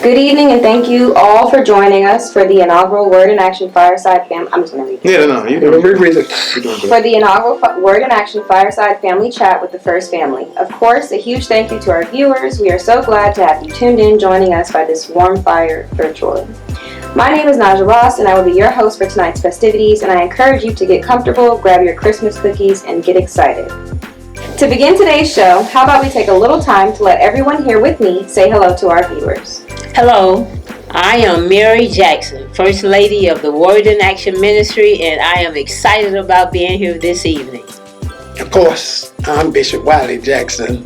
Good evening, and thank you all for joining us for the inaugural Word in Action Fireside Family. I'm just going to read it. No, you can read it. For the inaugural Word in Action Fireside Family Chat with the First Family. Of course, a huge thank you to our viewers. We are so glad to have you tuned in, joining us by this warm fire virtually. My name is Naja Ross, and I will be your host for tonight's festivities, and I encourage you to get comfortable, grab your Christmas cookies, and get excited. To begin today's show, how about we take a little time to let everyone here with me say hello to our viewers. Hello, I am Mary Jackson, First Lady of the Word in Action Ministry, and I am excited about being here this evening. Of course, I'm Bishop Wiley Jackson,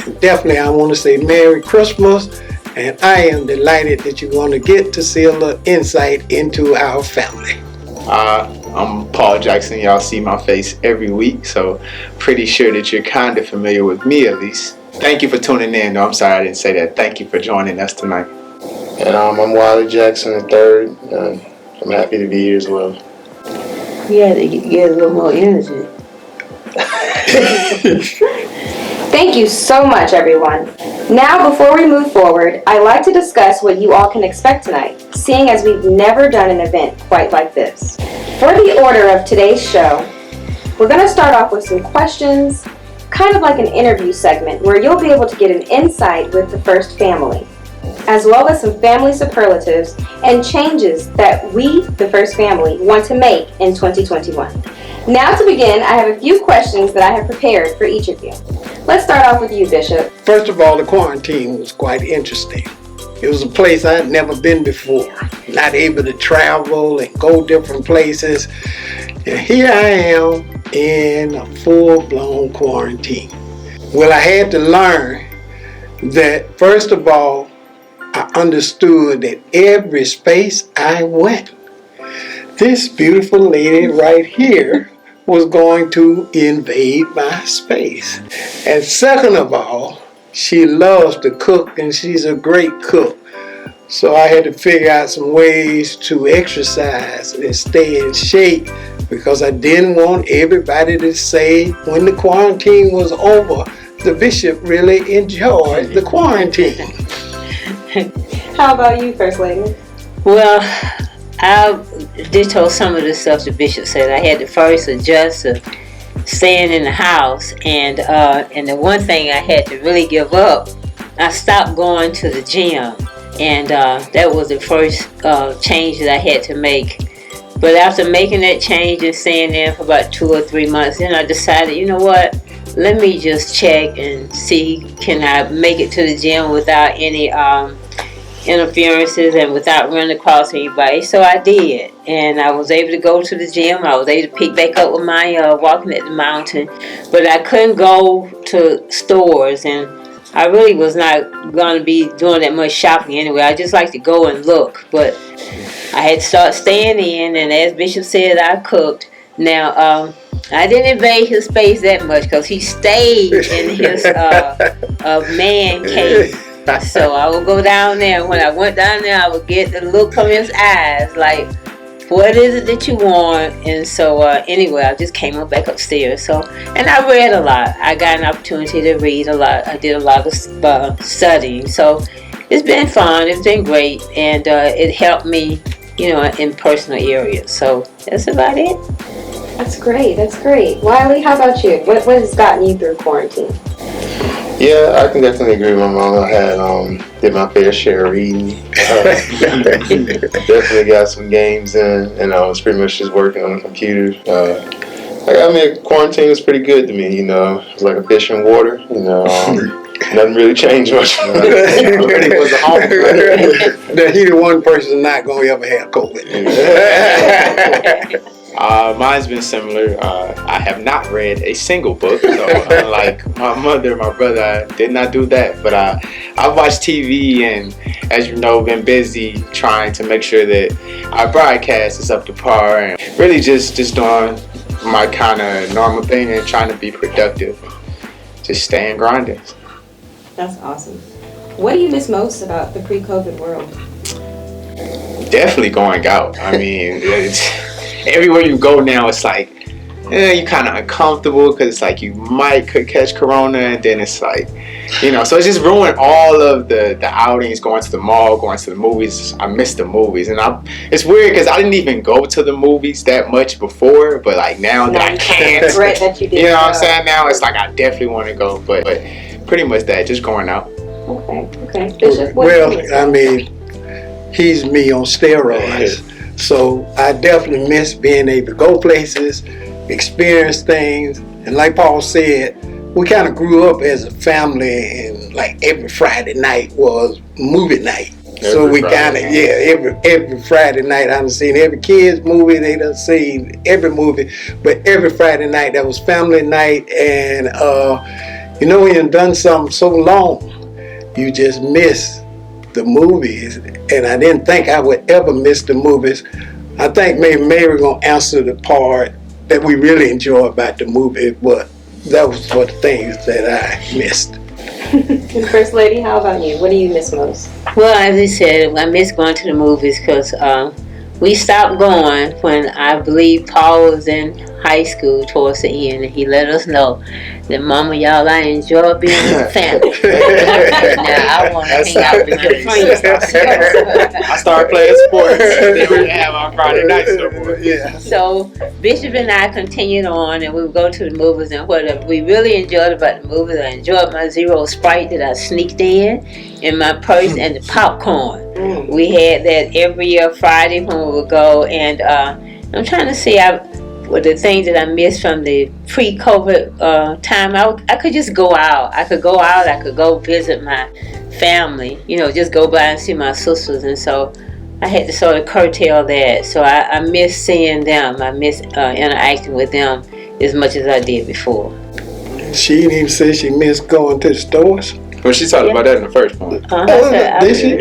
and definitely I want to say Merry Christmas, and I am delighted that you're going to get to see a little insight into our family. I'm Paul Jackson. Y'all see my face every week, so pretty sure that you're kind of familiar with me at least. Thank you for tuning in. No, I'm sorry I didn't say that. Thank you for joining us tonight. And I'm Wiley Jackson III, and I'm happy to be here as well. You had to get a little more energy. Thank you so much, everyone. Now, before we move forward, I'd like to discuss what you all can expect tonight, seeing as we've never done an event quite like this. For the order of today's show, we're going to start off with some questions, kind of like an interview segment, where you'll be able to get an insight with the First Family, as well as some family superlatives and changes that we, the First Family, want to make in 2021. Now to begin, I have a few questions that I have prepared for each of you. Let's start off with you, Bishop. First of all, the quarantine was quite interesting. It was a place I'd never been before, not able to travel and go different places. And here I am in a full-blown quarantine. Well, I had to learn that, first of all, I understood that every space I went, this beautiful lady right here was going to invade my space. And second of all, she loves to cook, and she's a great cook. So I had to figure out some ways to exercise and stay in shape, because I didn't want everybody to say when the quarantine was over, the bishop really enjoyed the quarantine. How about you, First Lady? Well, I ditto some of the stuff the bishop said. I had to first adjust to staying in the house, and the one thing I had to really give up, I stopped going to the gym, and that was the first change that I had to make. But after making that change and staying there for about 2 or 3 months, then I decided, you know what, let me just check and see, can I make it to the gym without any interferences and without running across anybody. So I did, and I was able to go to the gym. I was able to pick back up with my walking at the mountain, but I couldn't go to stores, and I really was not going to be doing that much shopping anyway. I just like to go and look, but I had to start staying in, and as Bishop said, I cooked. Now, I didn't invade his space that much, because he stayed in his man cave. So I would go down there. When I went down there, I would get the look from his eyes, like, what is it that you want? And so anyway, I just came up back upstairs. So, and I read a lot. I got an opportunity to read a lot. I did a lot of studying. So it's been fun. It's been great, and it helped me, in personal areas. So that's about it. That's great. That's great. Wiley, how about you? What has gotten you through quarantine? Yeah, I can definitely agree with my mom. I had did my fair share of reading. Definitely got some games in, and I was pretty much just working on the computer. Quarantine was pretty good to me. It was like a fish in water. Nothing really changed much. It was a home. That he the one person not going to ever have COVID. Mine's been similar. I have not read a single book, so unlike my mother and my brother, I did not do that. But I watched TV, and as you know, been busy trying to make sure that our broadcast is up to par, and really just doing my kind of normal thing and trying to be productive, just staying grinding. That's awesome. What do you miss most about the pre-COVID world? Definitely going out. I mean, everywhere you go now, it's like you kind of uncomfortable because it's like you could catch corona, and then it's like, so it's just ruined all of the outings, going to the mall, going to the movies. I miss the movies, and it's weird because I didn't even go to the movies that much before, but like now that I can't, regret that you did. You know what I'm saying? Now it's like I definitely want to go, but pretty much that, just going out. Okay. Bishop, well, I mean, he's me on steroids. So I definitely miss being able to go places, experience things. And like Paul said, we kind of grew up as a family, and like every Friday night was movie night. So we kind of, every Friday night I done seen every kid's movie, they done seen every movie. But every Friday night that was family night, and when you done something so long, you just miss the movies, and I didn't think I would ever miss the movies. I think maybe Mary gonna answer the part that we really enjoy about the movie, but that was for the things that I missed. First Lady, how about you? What do you miss most? Well, as I said, I miss going to the movies because we stopped going when I believe Paul was in high school towards the end, and he let us know that, Mama, y'all, I enjoy being with the family. Now I want to hang out with my friends. I started playing sports, and then we didn't have our Friday nights no more. Yeah. So Bishop and I continued on, and we would go to the movies and whatever. We really enjoyed about the movies. I enjoyed my Zero Sprite that I sneaked in my purse, and the popcorn. We had that every year Friday when we would go, and I'm trying to see the things that I missed from the pre-COVID time. I could just go out. I could go visit my family, just go by and see my sisters, and so I had to sort of curtail that. So I miss seeing them. I miss interacting with them as much as I did before. She didn't even say she missed going to the stores. Well, she talked about that in the first one. Did she?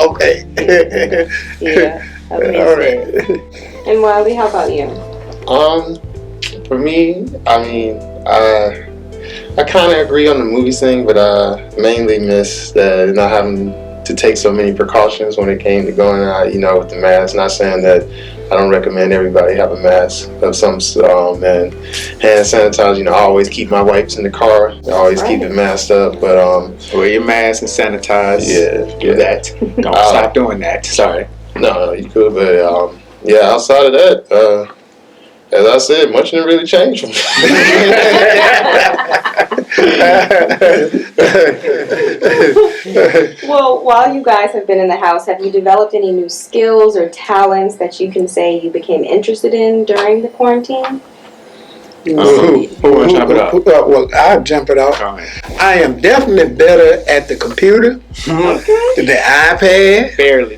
Okay. Yeah, I miss all right. And Wiley, how about you? For me, I mean, I kind of agree on the movie thing, but I mainly miss that not having to take so many precautions when it came to going out, with the mask. Not saying that I don't recommend everybody have a mask of some and hand sanitizer. I always keep my wipes in the car. I always keep it masked up, but wear your mask and sanitize. Do that. Don't stop doing that. Sorry. No, you could, but outside of that, as I said, much didn't really change for me. Well, while you guys have been in the house, have you developed any new skills or talents that you can say you became interested in during the quarantine? Who want to jump it up? Well, I'll jump it off. I am definitely better at the computer, the iPad. Barely.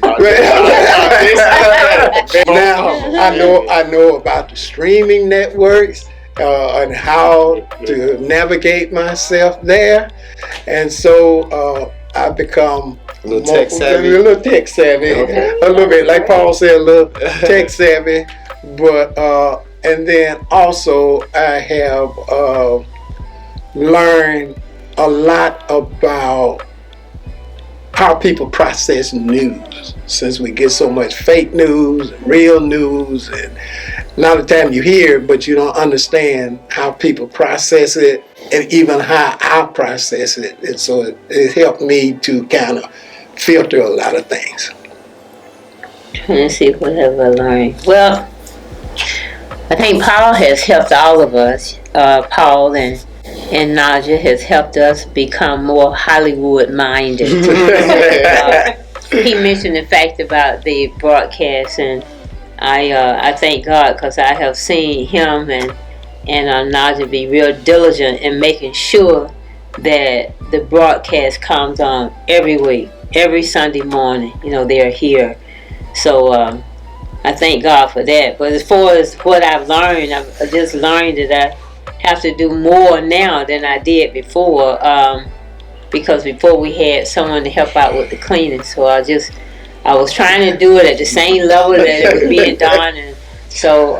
Now I know about the streaming networks and how to navigate myself there, and so I've become a little tech savvy. A little tech savvy, a little bit like Paul said, a little tech savvy, but. And then also I have learned a lot about how people process news, since we get so much fake news, real news, and a lot of time you hear it, but you don't understand how people process it, and even how I process it. And so it helped me to kind of filter a lot of things. Let's see, what have I learned? Well, I think Paul has helped all of us. Paul and Naja has helped us become more Hollywood-minded. He mentioned the fact about the broadcast, and I thank God because I have seen him and Naja be real diligent in making sure that the broadcast comes on every week, every Sunday morning. They're here. So I thank God for that. But as far as what I've learned, I've just learned that I have to do more now than I did before. Because before we had someone to help out with the cleaning. So I was trying to do it at the same level that it was being done. And so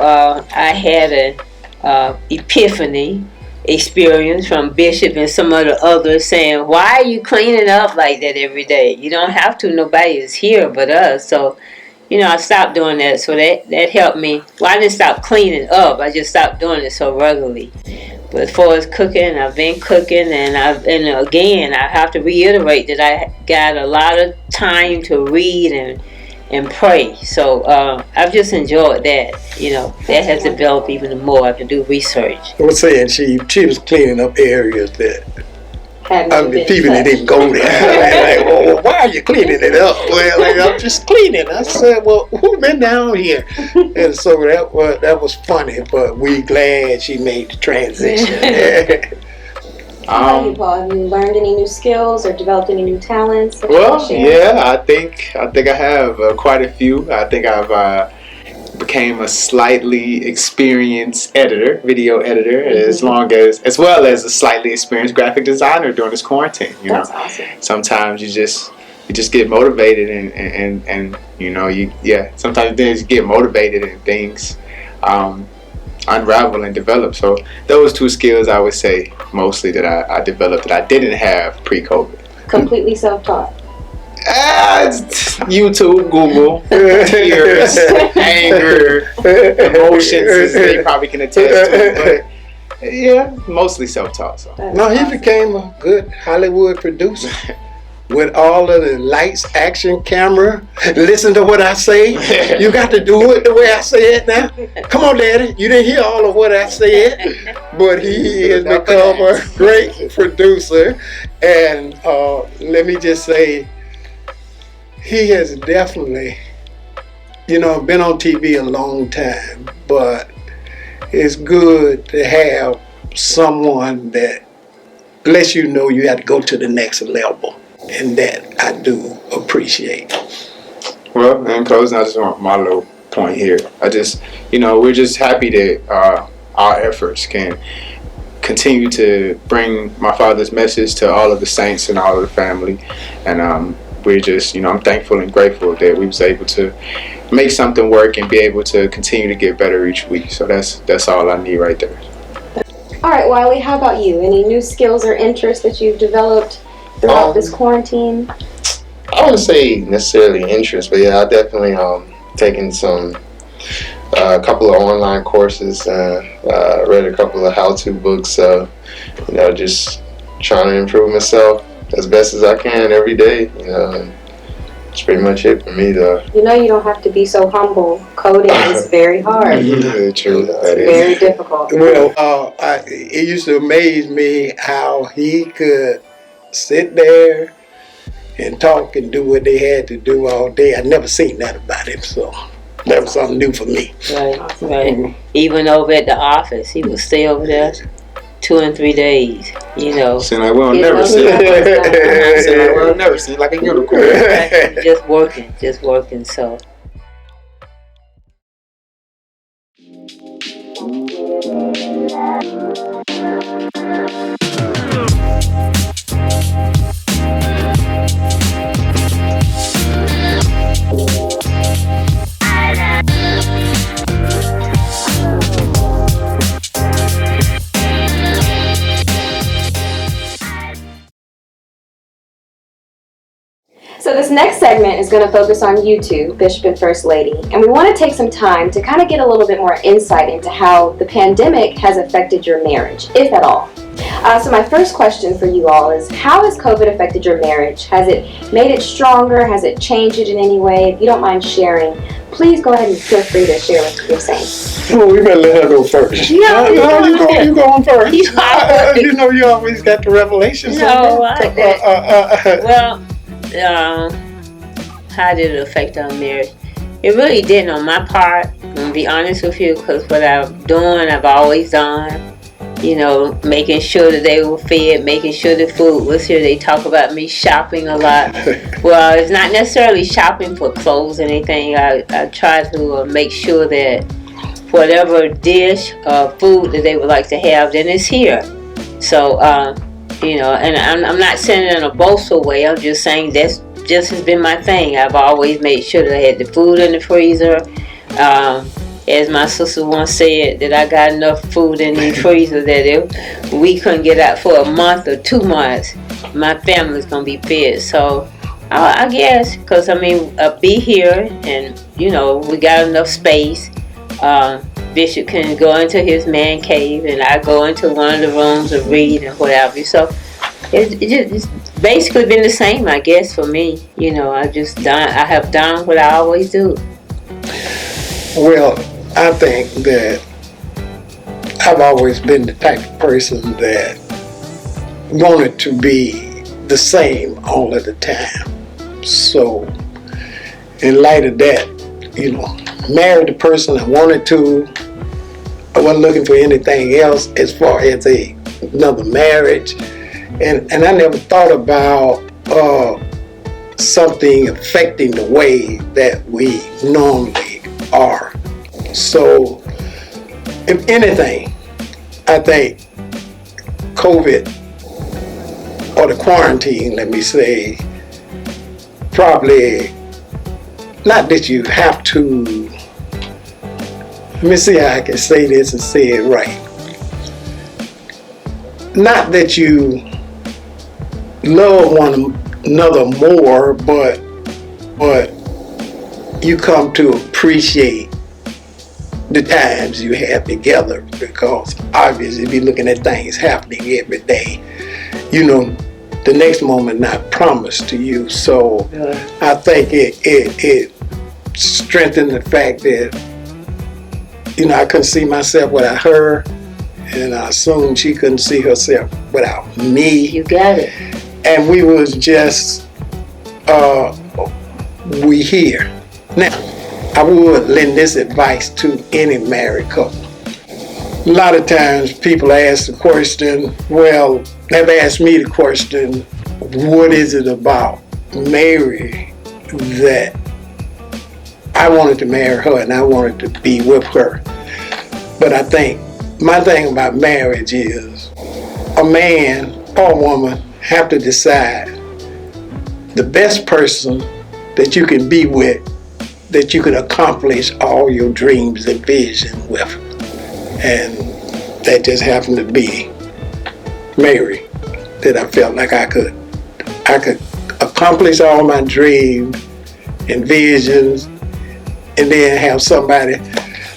I had an epiphany experience from Bishop and some of the others saying, why are you cleaning up like that every day? You don't have to. Nobody is here but us. So, I stopped doing that, so that helped me. Well, I didn't stop cleaning up. I just stopped doing it so regularly. But as far as cooking, I've been cooking, and again, I have to reiterate that I got a lot of time to read and pray. So I've just enjoyed that. That has developed even more. I can do research. I was saying she was cleaning up areas that people that didn't go there. Like, well, why are you cleaning it up? Well, I'm just cleaning. I said, well, who been down here? And so that was funny, but we glad she made the transition. How about you, Paul? Have you learned any new skills or developed any new talents? Well, yeah, I think I have quite a few. I think I've became a slightly experienced video editor, as well as a slightly experienced graphic designer during this quarantine. That's awesome. Sometimes you just get motivated and sometimes you get motivated and things unravel and develop. So those two skills I would say mostly that I developed that I didn't have pre-COVID. Completely self-taught. YouTube, Google, tears, anger, emotions, as they probably can attest to. But yeah, mostly self-taught. So. No, he became a good Hollywood producer. With all of the lights, action, camera, listen to what I say. You got to do it the way I say it now. Come on, Daddy. You didn't hear all of what I said. But he has become a great producer. And let me just say, he has definitely, been on TV a long time. But it's good to have someone that lets you know you have to go to the next level. And that I do appreciate. Well, in closing, I just want my little point here. I just, we're just happy that our efforts can continue to bring my Father's message to all of the saints and all of the family. And we're just, I'm thankful and grateful that we was able to make something work and be able to continue to get better each week. So that's all I need right there. All right, Wiley, how about you? Any new skills or interests that you've developed throughout this quarantine? I wouldn't say necessarily interest, but yeah, I definitely taken a couple of online courses, read a couple of how-to books, so just trying to improve myself as best as I can every day. That's pretty much it for me, though. You don't have to be so humble. Coding is very hard. True. It's very difficult. Well, it used to amaze me how he could sit there and talk and do what they had to do all day. I never seen that about him, so that was something new for me. Right. Even over at the office, he would stay over there 2 and 3 days. Seem like we'll never see. Seem like we'll never see like a unicorn. just working. So. So this next segment is going to focus on you two, Bishop and First Lady, and we want to take some time to kind of get a little bit more insight into how the pandemic has affected your marriage, if at all. So my first question for you all is, how has COVID affected your marriage? Has it made it stronger? Has it changed it in any way? If you don't mind sharing, please go ahead and feel free to share what you're saying. Well, we better let her go first. You go on first. You always got the revelations. How did it affect our marriage? It really didn't on my part, I'm going to be honest with you, because what I'm doing, I've always done. Making sure that they were fed, making sure the food was here. They talk about me shopping a lot. Well, it's not necessarily shopping for clothes or anything. I try to make sure that whatever dish or food that they would like to have, then it's here. So, and I'm not saying it in a boastful way. I'm just saying that's just has been my thing. I've always made sure that I had the food in the freezer. As my sister once said, that I got enough food in the freezer that if we couldn't get out for a month or 2 months, my family's going to be fed. So I guess, because I mean, be here, and we got enough space. Bishop can go into his man cave, and I go into one of the rooms and read and whatever. So it's basically been the same, I guess, for me. I have done what I always do. Well, I think that I've always been the type of person that wanted to be the same all of the time. So, in light of that, married the person I wanted to. I wasn't looking for anything else as far as another marriage. And I never thought about something affecting the way that we normally are. So, if anything, I think COVID, or the quarantine, let me say, probably, not that you have to, let me see how I can say this and say it right. Not that you love one another more, but you come to appreciate the times you have together, because obviously if you're looking at things happening every day, the next moment not promised to you. So I think it strengthened the fact that I couldn't see myself without her, and I assumed she couldn't see herself without me. You got it. And we was just we here. Now, I would lend this advice to any married couple. A lot of times people ask the question, well, they've asked me the question, what is it about Mary that I wanted to marry her and I wanted to be with her? But I think my thing about marriage is a man or a woman have to decide the best person that you can be with, that you can accomplish all your dreams and vision with. And that just happened to be Mary, that I felt like I could accomplish all my dreams and visions, and then have somebody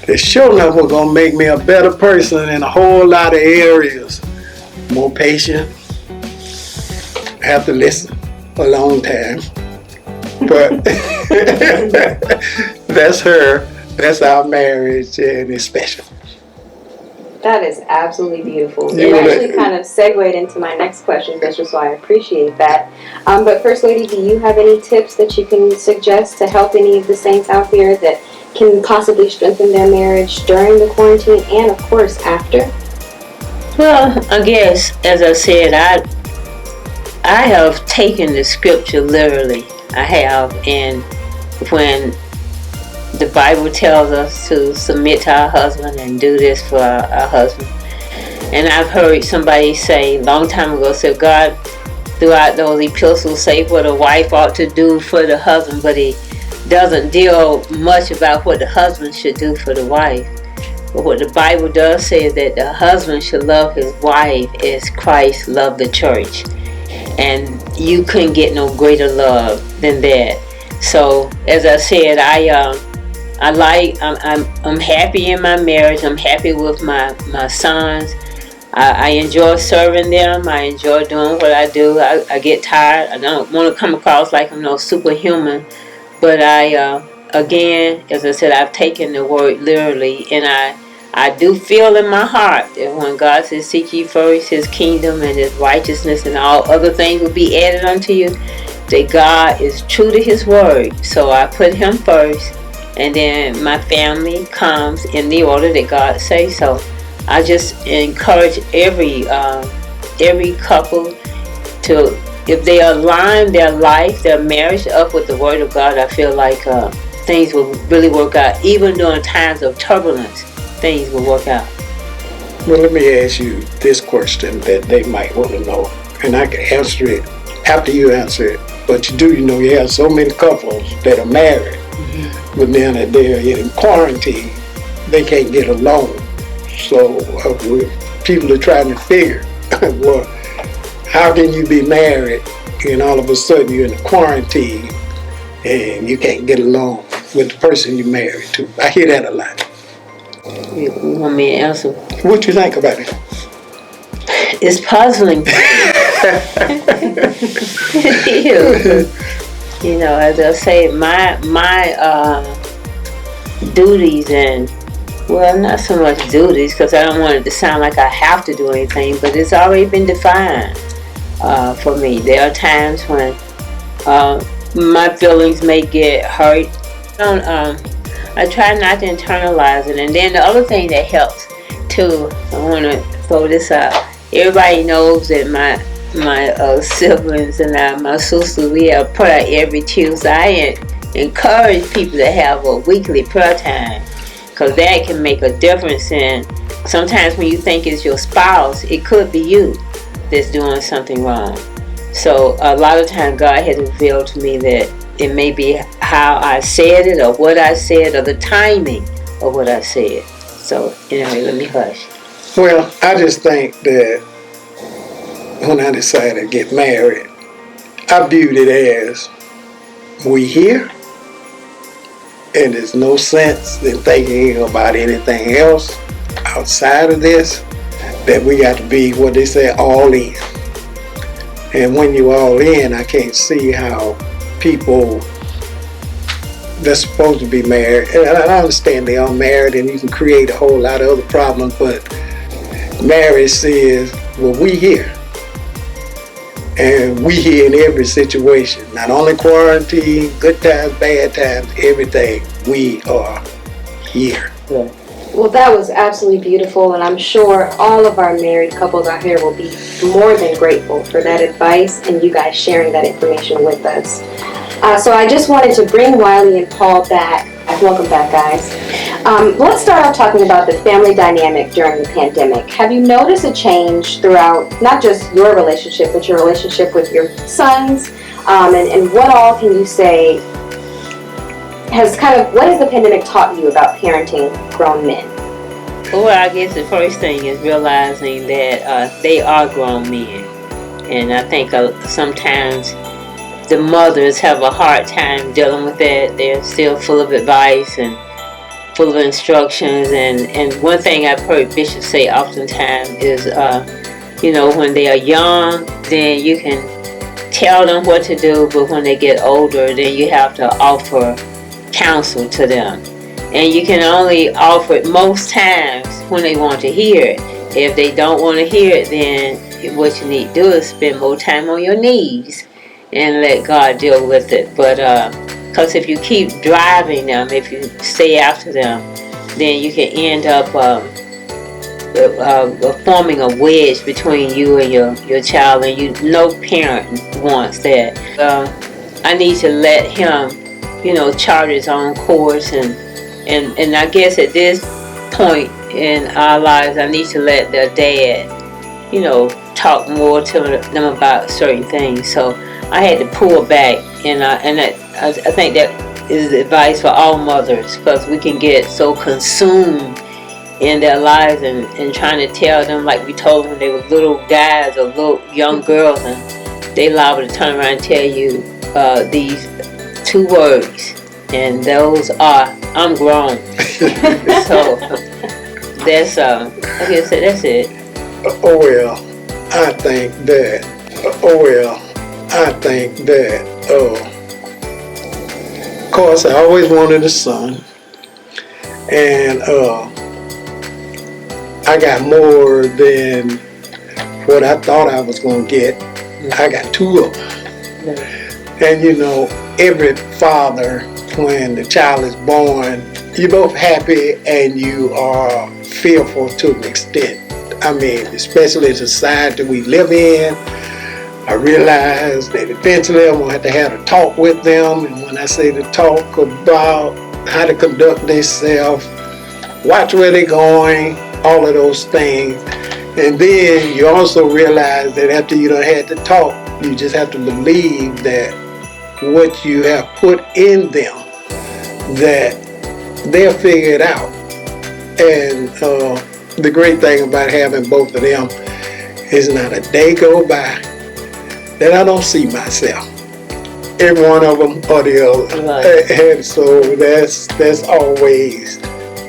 that sure enough was gonna make me a better person in a whole lot of areas. More patient, have to listen a long time. But that's her, that's our marriage, and it's special. That is absolutely beautiful. You actually kind of segued into my next question, Bishop, so I appreciate that. But First Lady, do you have any tips that you can suggest to help any of the saints out there that can possibly strengthen their marriage during the quarantine and, of course, after? Well, I guess, as I said, I have taken the scripture literally. I have, and when the Bible tells us to submit to our husband and do this for our husband. And I've heard somebody say a long time ago, said God throughout those epistles say what a wife ought to do for the husband, but he doesn't deal much about what the husband should do for the wife. But what the Bible does say is that the husband should love his wife as Christ loved the church. And you couldn't get no greater love than that. So as I said, I'm happy in my marriage. I'm happy with my sons. I enjoy serving them. I enjoy doing what I do. I get tired. I don't want to come across like I'm no superhuman. But again, as I said, I've taken the word literally. And I do feel in my heart that when God says, seek ye first his kingdom and his righteousness, and all other things will be added unto you, that God is true to his word. So I put him first. And then my family comes in the order that God says. So I just encourage every couple to, if they align their life, their marriage up with the Word of God, I feel like things will really work out. Even during times of turbulence, things will work out. Well, let me ask you this question that they might want to know, and I can answer it after you answer it. But you have so many couples that are married. But then they're in quarantine, they can't get along. So people are trying to figure, well, how can you be married and all of a sudden you're in a quarantine and you can't get along with the person you're married to. I hear that a lot. You want me to answer? What you think about it? It's puzzling. It is. You know, as I say, my duties and, well, not so much duties, because I don't want it to sound like I have to do anything, but it's already been defined for me. There are times when my feelings may get hurt. I try not to internalize it. And then the other thing that helps too, I want to throw this out. Everybody knows that my siblings and my sisters, we have prayer every Tuesday. I encourage people to have a weekly prayer time, because that can make a difference. In sometimes when you think it's your spouse, it could be you that's doing something wrong. So a lot of times God has revealed to me that it may be how I said it, or what I said, or the timing of what I said. So anyway, let me hush. Well, I just think that when I decided to get married, I viewed it as, we here, and there's no sense in thinking about anything else outside of this, that we got to be, what they say, all in. And when you all in, I can't see how people that's supposed to be married, and I understand they are married and you can create a whole lot of other problems, but marriage says, well, we here. And we here in every situation, not only quarantine, good times, bad times, everything, we are here. Yeah. Well, that was absolutely beautiful, and I'm sure all of our married couples out here will be more than grateful for that advice and you guys sharing that information with us. So I just wanted to bring Wiley and Paul back. Welcome back, guys. Let's start off talking about the family dynamic during the pandemic. Have you noticed a change throughout not just your relationship, but your relationship with your sons? And what all can you say what has the pandemic taught you about parenting grown men? Well, I guess the first thing is realizing that they are grown men. And I think sometimes the mothers have a hard time dealing with that. They're still full of advice and full of instructions. And one thing I've heard Bishop say oftentimes is, when they are young, then you can tell them what to do, but when they get older, then you have to offer counsel to them. And you can only offer it most times when they want to hear it. If they don't want to hear it, then what you need to do is spend more time on your knees and let God deal with it. But because if you keep driving them, if you stay after them, then you can end up forming a wedge between you and your child, and no parent wants that. I need to let him chart his own course, and I guess at this point in our lives, I need to let their dad, talk more to them about certain things. So I had to pull back, and I think that is advice for all mothers, because we can get so consumed in their lives and trying to tell them, like we told them when they were little guys or little young girls, and they liable to turn around and tell you these 2 words, and those are, I'm grown. So that's I guess that's it. I think that of course I always wanted a son, and I got more than what I thought I was going to get. I got 2 of them. And every father, when the child is born, you're both happy and you are fearful to an extent. I mean, especially the society we live in, I realized that eventually I'm going to have a talk with them. And when I say to talk about how to conduct themselves, watch where they're going, all of those things. And then you also realize that after you done had to talk, you just have to believe that what you have put in them, that they'll figure it out. And the great thing about having both of them is not a day go by that I don't see myself in one of them or the other. Right. And so that's always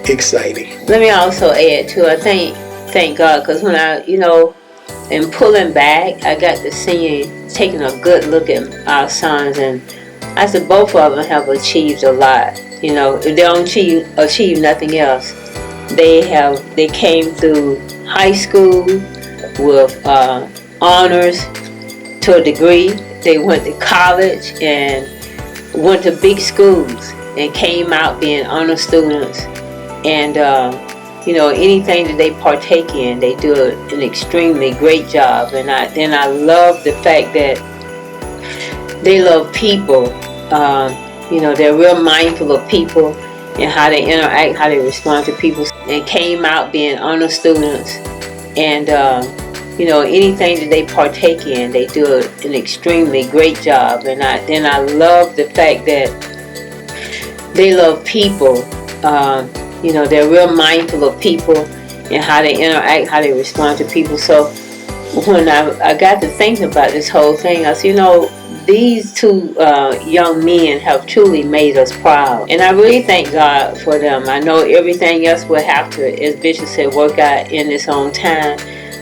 exciting. Let me also add too, I thank God, because when I, in pulling back, I got to taking a good look at our sons, and I said both of them have achieved a lot. If they don't achieve nothing else, they came through high school with honors to a degree. They went to college and went to big schools and came out being honor students. And anything that they partake in, they do an extremely great job. And I love the fact that they love people. They're real mindful of people and how they interact, how they respond to people. And came out being honor students. And anything that they partake in, they do an extremely great job. And I love the fact that they love people. They're real mindful of people and how they interact, how they respond to people. So when I got to thinking about this whole thing, I said, these two young men have truly made us proud. And I really thank God for them. I know everything else will have to, as Bishop said, work out in its own time.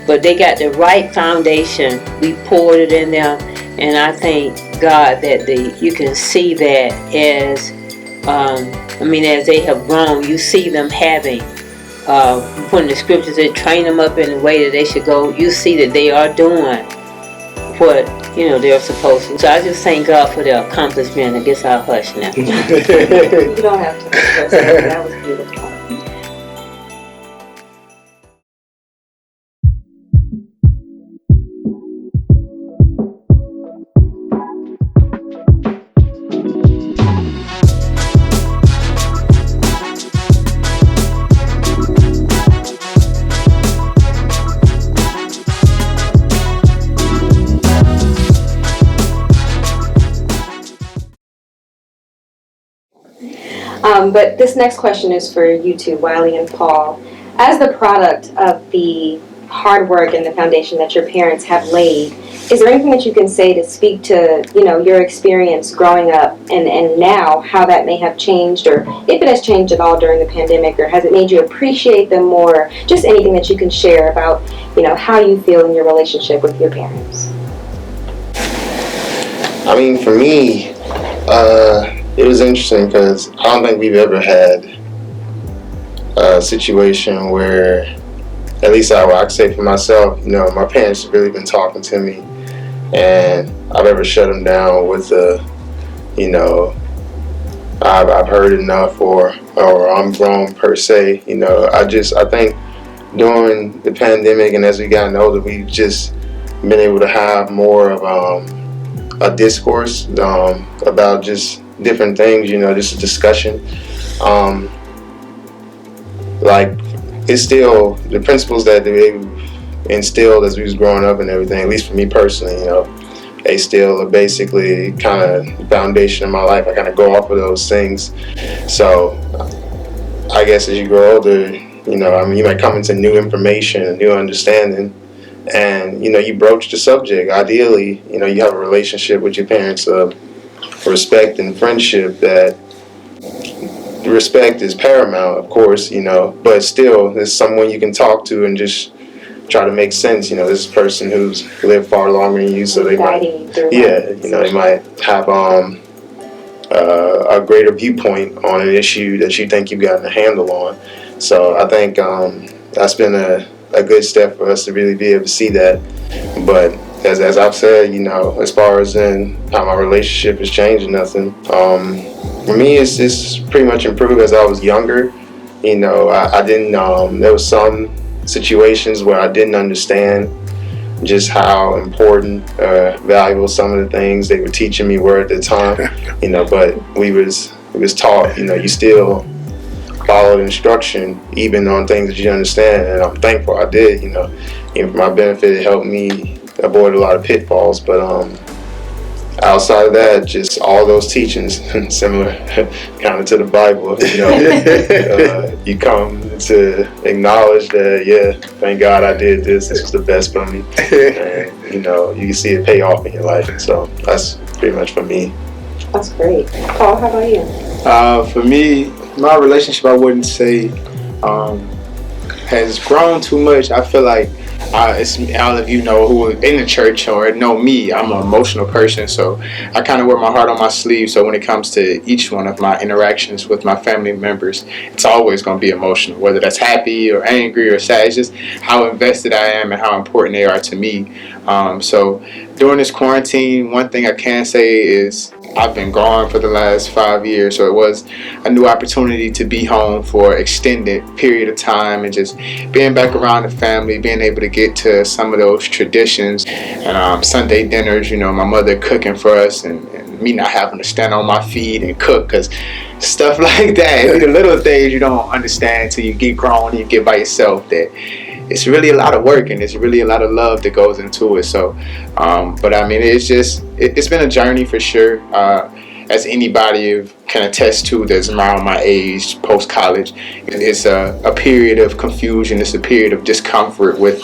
But they got the right foundation. We poured it in them. And I thank God that you can see that as they have grown, you see them having, when the scriptures say train them up in the way that they should go, you see that they are doing what, they're supposed to. So I just thank God for their accomplishment. I guess I'll hush now. You don't have to. That was beautiful. But this next question is for you two, Wiley and Paul. As the product of the hard work and the foundation that your parents have laid, is there anything that you can say to speak to, your experience growing up and now, how that may have changed, or if it has changed at all during the pandemic, or has it made you appreciate them more? Just anything that you can share about, how you feel in your relationship with your parents. I mean, for me, it was interesting because I don't think we've ever had a situation where, at least I can say for myself, my parents have really been talking to me, and I've ever shut them down with I've heard enough, or I'm grown per se. I think during the pandemic and as we gotten older, we've just been able to have more of a discourse about just different things, just a discussion. It's still the principles that they instilled as we was growing up and everything, at least for me personally, they still are basically kind of the foundation of my life. I kind of go off of those things. So I guess as you grow older, you might come into new information and new understanding, and you broach the subject. Ideally, you have a relationship with your parents of respect and friendship. That respect is paramount, of course, but still there's someone you can talk to and just try to make sense. This person who's lived far longer than you, so they might they might have a greater viewpoint on an issue that you think you've gotten a handle on. So I think that's been a good step for us to really be able to see that. But as I've said, as far as in how my relationship has changed, nothing. For me, it's pretty much improved as I was younger. I didn't, there was some situations where I didn't understand just how important, valuable some of the things they were teaching me were at the time, but it was taught, you still follow the instruction even on things that you understand, and I'm thankful I did, even for my benefit. It helped me avoid a lot of pitfalls, but outside of that, just all those teachings, similar kind of to the Bible, you come to acknowledge that, yeah, thank God I did this. This was the best for me. And, you know, you can see it pay off in your life. So that's pretty much for me. That's great. Paul, how about you? For me, my relationship, I wouldn't say has grown too much. I feel like it's all of you know who are in the church or know me. I'm an emotional person, so I kind of wear my heart on my sleeve. So when it comes to each one of my interactions with my family members, it's always going to be emotional, whether that's happy or angry or sad. It's just how invested I am and how important they are to me. So during this quarantine, one thing I can say is I've been gone for the last 5 years, so it was a new opportunity to be home for an extended period of time and just being back around the family, being able to get to some of those traditions and Sunday dinners, you know, my mother cooking for us and me not having to stand on my feet and cook, because stuff like that, the little things you don't understand until you get grown and you get by yourself, that it's really a lot of work and it's really a lot of love that goes into it. So, but I mean, it's been a journey for sure. As anybody can attest to that's around my age, post-college, it's a period of confusion. It's a period of discomfort with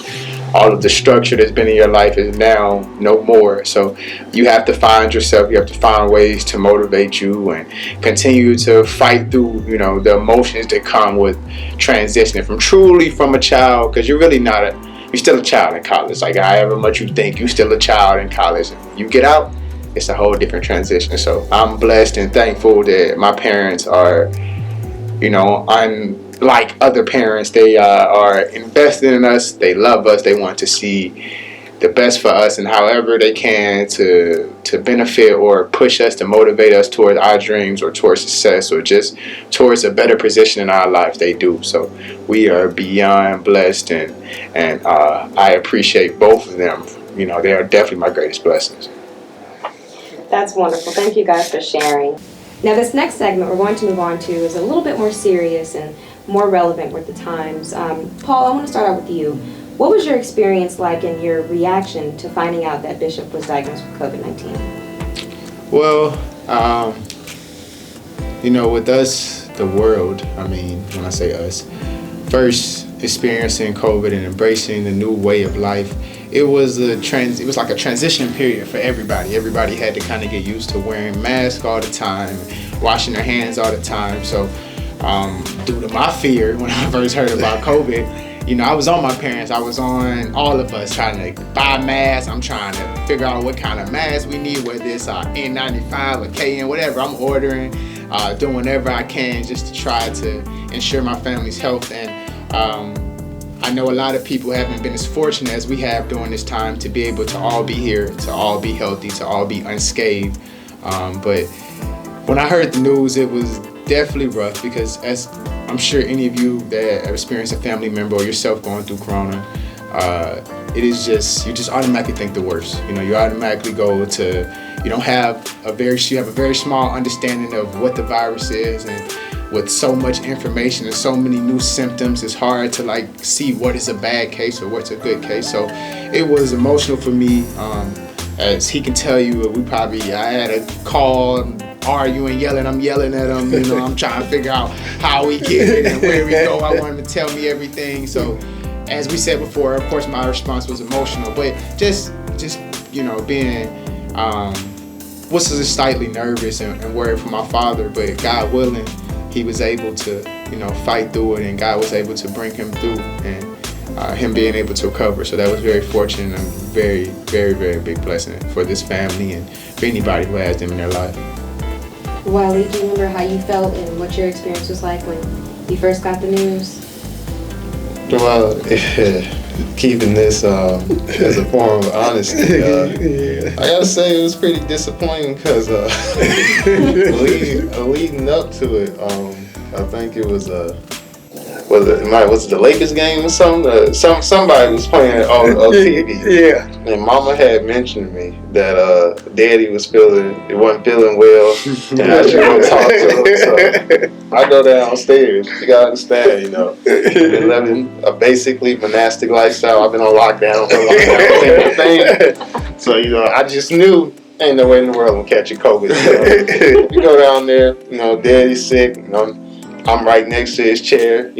all of the structure that's been in your life is now no more. So you have to find yourself. You have to find ways to motivate you and continue to fight through, you know, the emotions that come with transitioning from a child, because you're really you're still a child in college. Like however much you think, you're still a child in college. You get out, it's a whole different transition. So I'm blessed and thankful that my parents are, you know, unlike other parents. They are invested in us. They love us. They want to see the best for us, and however they can to benefit or push us, to motivate us towards our dreams or towards success or just towards a better position in our lives, they do. So we are beyond blessed, and I appreciate both of them. You know, they are definitely my greatest blessings. That's wonderful. Thank you guys for sharing. Now this next segment we're going to move on to is a little bit more serious and more relevant with the times. Paul, I want to start out with you. What was your experience like and your reaction to finding out that Bishop was diagnosed with COVID-19? Well, you know, with us, the world, I mean, when I say us, first experiencing COVID and embracing the new way of life, it was like a transition period for everybody. Everybody had to kind of get used to wearing masks all the time, washing their hands all the time. So due to my fear when I first heard about COVID, you know, I was on my parents, I was on all of us trying to buy masks. I'm trying to figure out what kind of mask we need, whether it's N95 or KN, whatever. I'm ordering, doing whatever I can just to try to ensure my family's health. And I know a lot of people haven't been as fortunate as we have during this time to be able to all be here, to all be healthy, to all be unscathed. But when I heard the news, it was definitely rough, because as I'm sure any of you that have experienced a family member or yourself going through Corona, it is just, you just automatically think the worst. You know, you automatically go to, you have a very small understanding of what the virus is, and with so much information and so many new symptoms, it's hard to see what is a bad case or what's a good case. So it was emotional for me. As he can tell you, I had a call, arguing, yelling. I'm yelling at him. You know, I'm trying to figure out how we get it and where we go. I want him to tell me everything. So, as we said before, of course, my response was emotional, but just being was just slightly nervous and worried for my father. But God willing, he was able to fight through it, and God was able to bring him through, and him being able to recover. So that was very fortunate and very, very, very big blessing for this family and for anybody who has them in their life. Wiley, do you remember how you felt and what your experience was like when you first got the news? Well, keeping this as a form of honesty, I gotta say it was pretty disappointing, because leading up to it, I think it was was it the Lakers game or something? Somebody was playing on TV. Yeah. And Mama had mentioned to me that Daddy wasn't feeling well, and I should go talk to him. So I go downstairs. You gotta understand, I've been living a basically monastic lifestyle. I've been on lockdown for lockdown. So I just knew ain't no way in the world I'm catching COVID. So we go down there. Daddy's sick. I'm right next to his chair,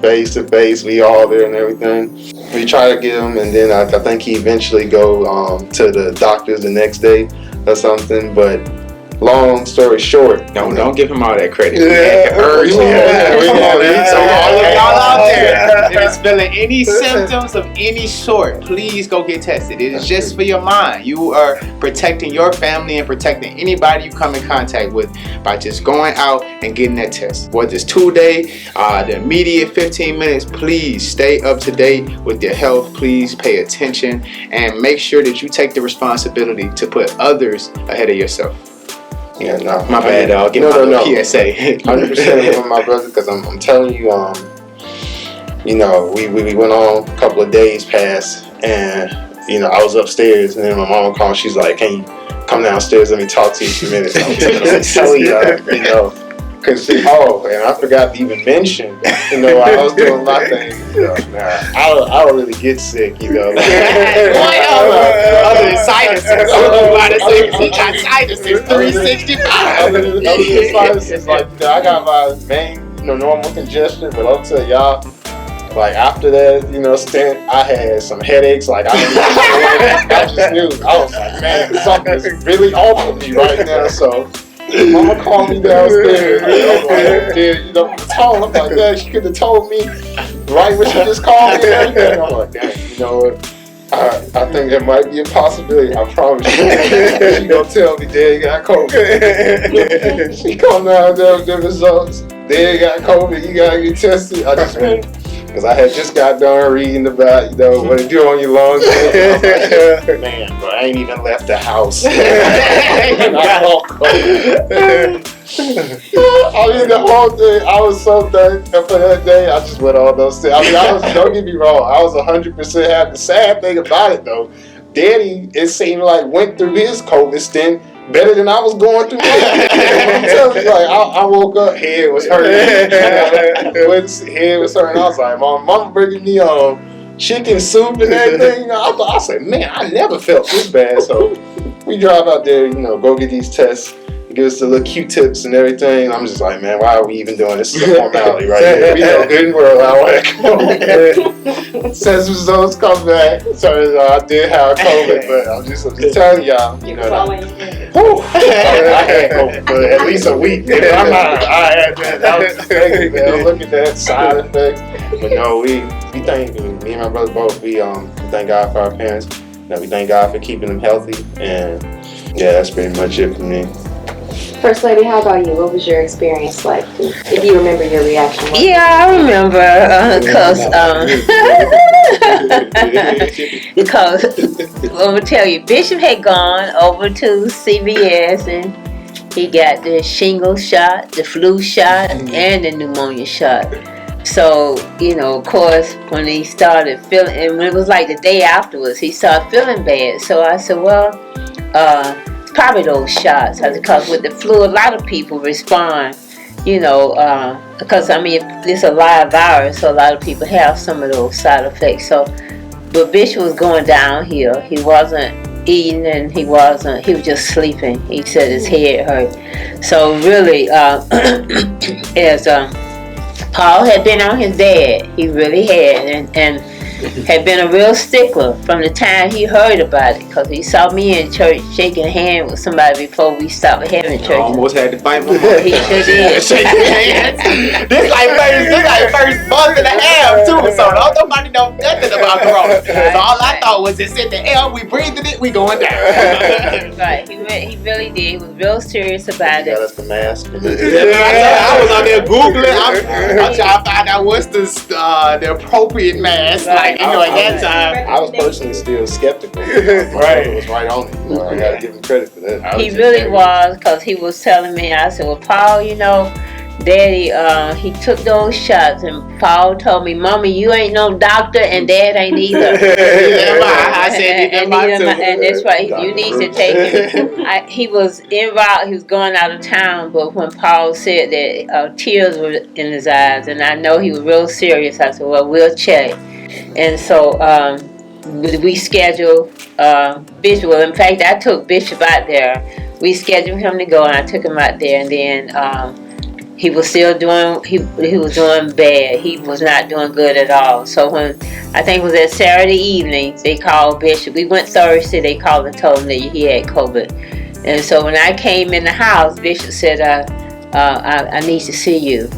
face to face. We all there and everything. We try to get him, and then I think he eventually go to the doctors the next day or something. But long story short, don't give him all that credit. Yeah. So all of y'all out there Yeah. that is feeling any symptoms of any sort, please go get tested. It is just for your mind. You are protecting your family and protecting anybody you come in contact with by just going out and getting that test. Whether it's 2-day, the immediate 15 minutes, please stay up to date with your health. Please pay attention and make sure that you take the responsibility to put others ahead of yourself. Yeah, no, My bad, dog. Give my little PSA. 100% with my brother, because I'm telling you, we went on a couple of days past, and I was upstairs, and then my mama called. She's like, "Can you come downstairs? Let me talk to you for a minute." So I'm telling you, cause and I forgot to even mention, I was doing my thing. I don't really get sick, Other than sinuses. He got sinuses 365. Other than sinuses, like I got my main, normal congestion, but I'll tell y'all, like after that, stint, I had some headaches. Like I just knew. I was like, man, something's really off of me right now. So mama called me downstairs. I'm like, that she could have told me right when she just called me. And I'm like, dang, I think there might be a possibility. I promise you. She gonna tell me Dad got COVID. She come down there with the results. Dad got COVID. You gotta get tested. I just went because I had just got done reading about what it do on your lungs. I'm like, man, bro, I ain't even left the house. I mean, the whole thing, I was so thankful for that day. I just went all those things. I mean, don't get me wrong, I was 100% happy. The sad thing about it, though, Daddy, it seemed like, went through his COVID stint better than I was going through mine. I'm telling you, like, I woke up, head was hurting. Head was hurting. I was like, Mama bringing me chicken soup and everything. I was like, man, I never felt this bad. So we drive out there, go get these tests. Give us the little Q-tips and everything. I'm just like, man, why are we even doing this? This is a formality right here. We know good and well I want to come. Since results come back, so I did have COVID, but I'm just telling y'all, I had COVID for at least a week. I had that. That was crazy, man. I'm looking at that side effects, but no, we thank me and my brother both. We thank God for our parents. We thank God for keeping them healthy, and yeah, that's pretty much it for me. First Lady, how about you? What was your experience like? If you remember your reaction. Yeah, I remember, because I'm gonna tell you, Bishop had gone over to CVS and he got the shingle shot, the flu shot, and the pneumonia shot. So, of course, when he started feeling, and when it was like the day afterwards, he started feeling bad. So I said, well, probably those shots, because with the flu, a lot of people respond, because it's a live virus, so a lot of people have some of those side effects. So, but Bishop was going downhill. He wasn't eating, and he was just sleeping. He said his head hurt. So really, as Paul had been on his dad, he really had, and had been a real stickler from the time he heard about it, because he saw me in church shaking hands with somebody before we stopped having church. I almost had to fight my mom. He sure did. Shaking hands. This like first month and a half too, so don't nobody know nothing about Corona. So all I thought was it's in the air, we breathing it, we going down. Right, he really did. He was real serious about it. Got us the mask. I was on there Googling. I'm trying to find out what's the appropriate mask. Like, at that time. I was personally still skeptical. Right. It was right on it. I gotta give him credit for that. He really was, because he was telling me, I said, well, Paul, Daddy, he took those shots, and Paul told me, Mommy, you ain't no doctor, and Dad ain't either. I said, and that's right, you need to take it. He was en route, he was going out of town, but when Paul said that, tears were in his eyes, and I know he was real serious, I said, well, we'll check. And so we scheduled Bishop. Well, in fact, I took Bishop out there. We scheduled him to go, and I took him out there. And then he was still doing, he was doing bad. He was not doing good at all. So when, I think it was that Saturday evening, they called Bishop. We went Thursday, they called and told him that he had COVID. And so when I came in the house, Bishop said, I need to see you.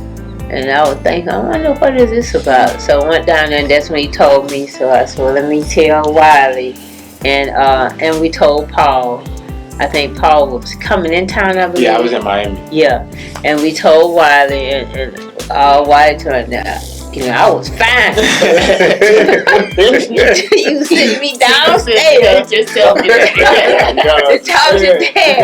And I was thinking, I wonder what is this about? So I went down there and that's when he told me. So I said, well, let me tell Wiley. And we told Paul. I think Paul was coming in town, I believe. Yeah, I was in Miami. Yeah, and we told Wiley, and Wiley turned out. You know, I was fine. You sitting me downstairs. Just tell me that. To talk to Dad.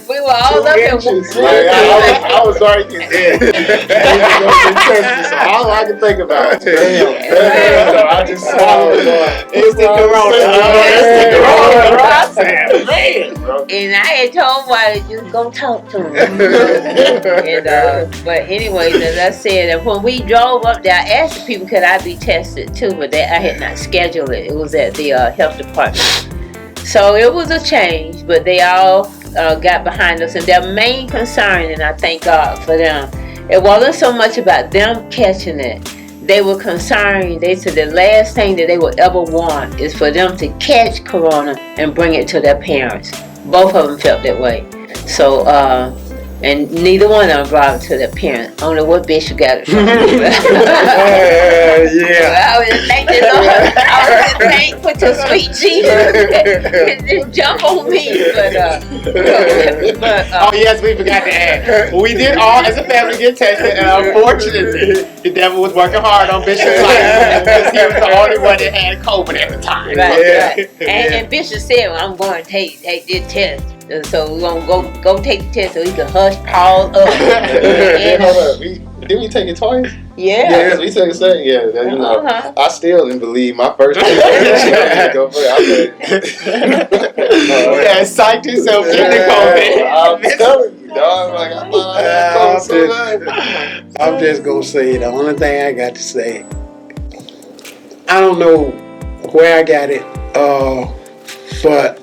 We were all up in I was already dead. So all I can think about is damn. So I just swallowed. It's the corona. And I had told Wiley, just go talk to him. But anyways, as I said, when we drove up there, I asked the people could I be tested too, but I had not scheduled it. It was at the health department. So it was a change, but they all got behind us. And their main concern, and I thank God for them, it wasn't so much about them catching it. They were concerned, they said the last thing that they would ever want is for them to catch corona and bring it to their parents. Both of them felt that way. So, and neither one of them brought it to their parents. I don't know what Bishop got it from. Yeah. I was just thankful to sweet Jesus. Just jump on me. Oh yes, we forgot to add. We did all as a family get tested, and unfortunately, the devil was working hard on Bishop's life because he was the only one that had COVID at the time. Right. And Bishop said, well, I'm going to take this test. So we're going to go take the test so he can hush Paul up. Didn't we take it twice? Yeah. Yeah, we took it second. Yeah, you know, I still didn't believe my first test. Go for it. Yeah, psyched himself in the COVID. I'm telling you, dog. Like, I thought I had COVID so good. I'm just gonna say the only thing I got to say. I don't know where I got it, but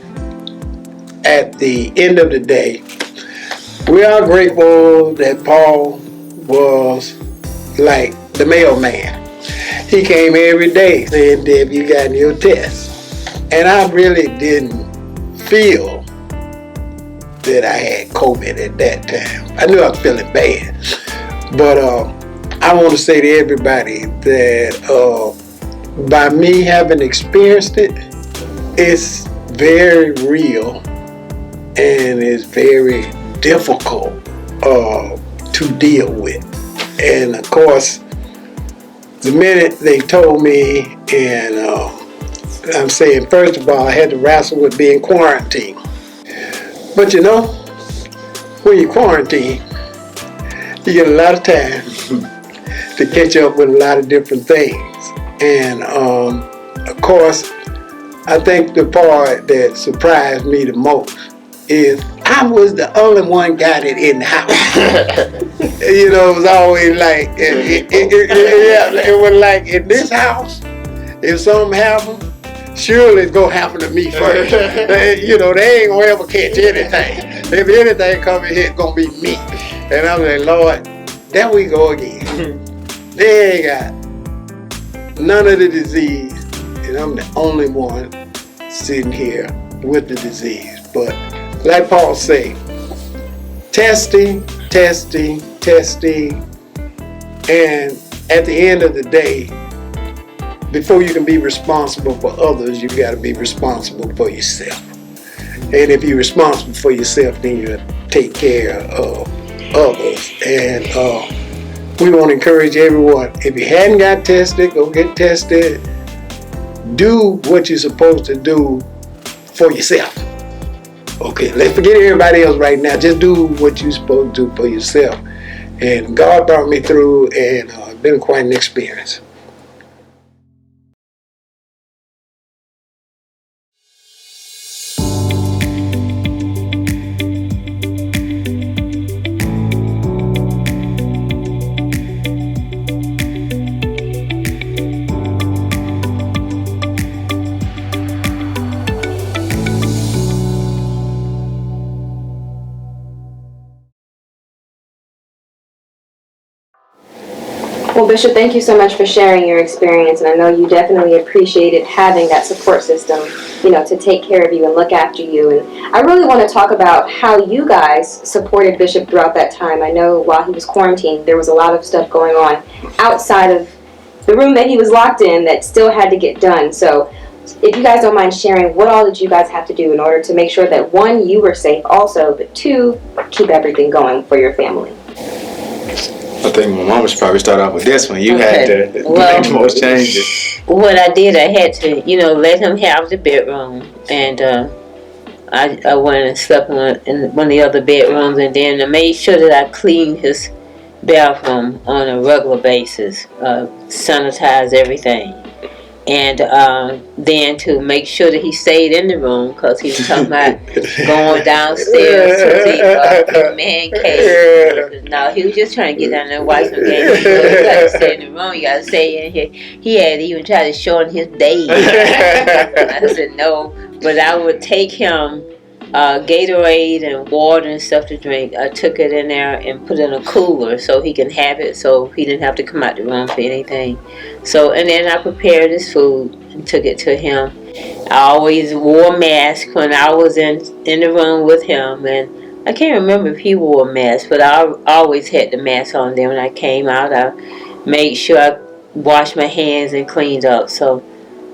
at the end of the day, we are grateful that Paul was like the mailman. He came every day saying, Deb, you got your test. And I really didn't feel that I had COVID at that time. I knew I was feeling bad. But I want to say to everybody that by me having experienced it, it's very real and it's very difficult to deal with. And of course, the minute they told me, and I'm saying, first of all, I had to wrestle with being quarantined. But you know, when you quarantine, you get a lot of time to catch up with a lot of different things. And of course, I think the part that surprised me the most is I was the only one got it in the house. You know, it was always like, it was like in this house, if something happened, surely it's gonna happen to me first. You know, they ain't gonna ever catch anything. If anything come in here, it's gonna be me. And I'm like, Lord, there we go again. They ain't got none of the disease, and I'm the only one sitting here with the disease. But like Paul say, testing, and at the end of the day, before you can be responsible for others, you got to be responsible for yourself. And if you're responsible for yourself, then you take care of others. And we want to encourage everyone, if you hadn't got tested, go get tested. Do what you're supposed to do for yourself. Okay, let's forget everybody else right now. Just do what you're supposed to do for yourself. And God brought me through, and it's been quite an experience. Well, Bishop, thank you so much for sharing your experience, and I know you definitely appreciated having that support system, to take care of you and look after you. And I really want to talk about how you guys supported Bishop throughout that time. I know while he was quarantined, there was a lot of stuff going on outside of the room that he was locked in that still had to get done. So if you guys don't mind sharing, what all did you guys have to do in order to make sure that, one, you were safe also, but two, keep everything going for your family? I think my mama should probably start off with this one. You had to make the most changes. What I did, I had to, let him have the bedroom. And I went and slept in one of the other bedrooms. And then I made sure that I cleaned his bathroom on a regular basis. Sanitize everything. And then to make sure that he stayed in the room, because he was talking about going downstairs to the man cave. No, he was just trying to get down there and watch some games. You got to stay in the room. You got to stay in here. He had even tried to show him his day. I said no, but I would take him Gatorade and water and stuff to drink. I took it in there and put it in a cooler so he can have it, so he didn't have to come out the room for anything. So, and then I prepared his food and took it to him. I always wore a mask when I was in the room with him, and I can't remember if he wore a mask, but I always had the mask on. Then when I came out, I made sure I washed my hands and cleaned up. So,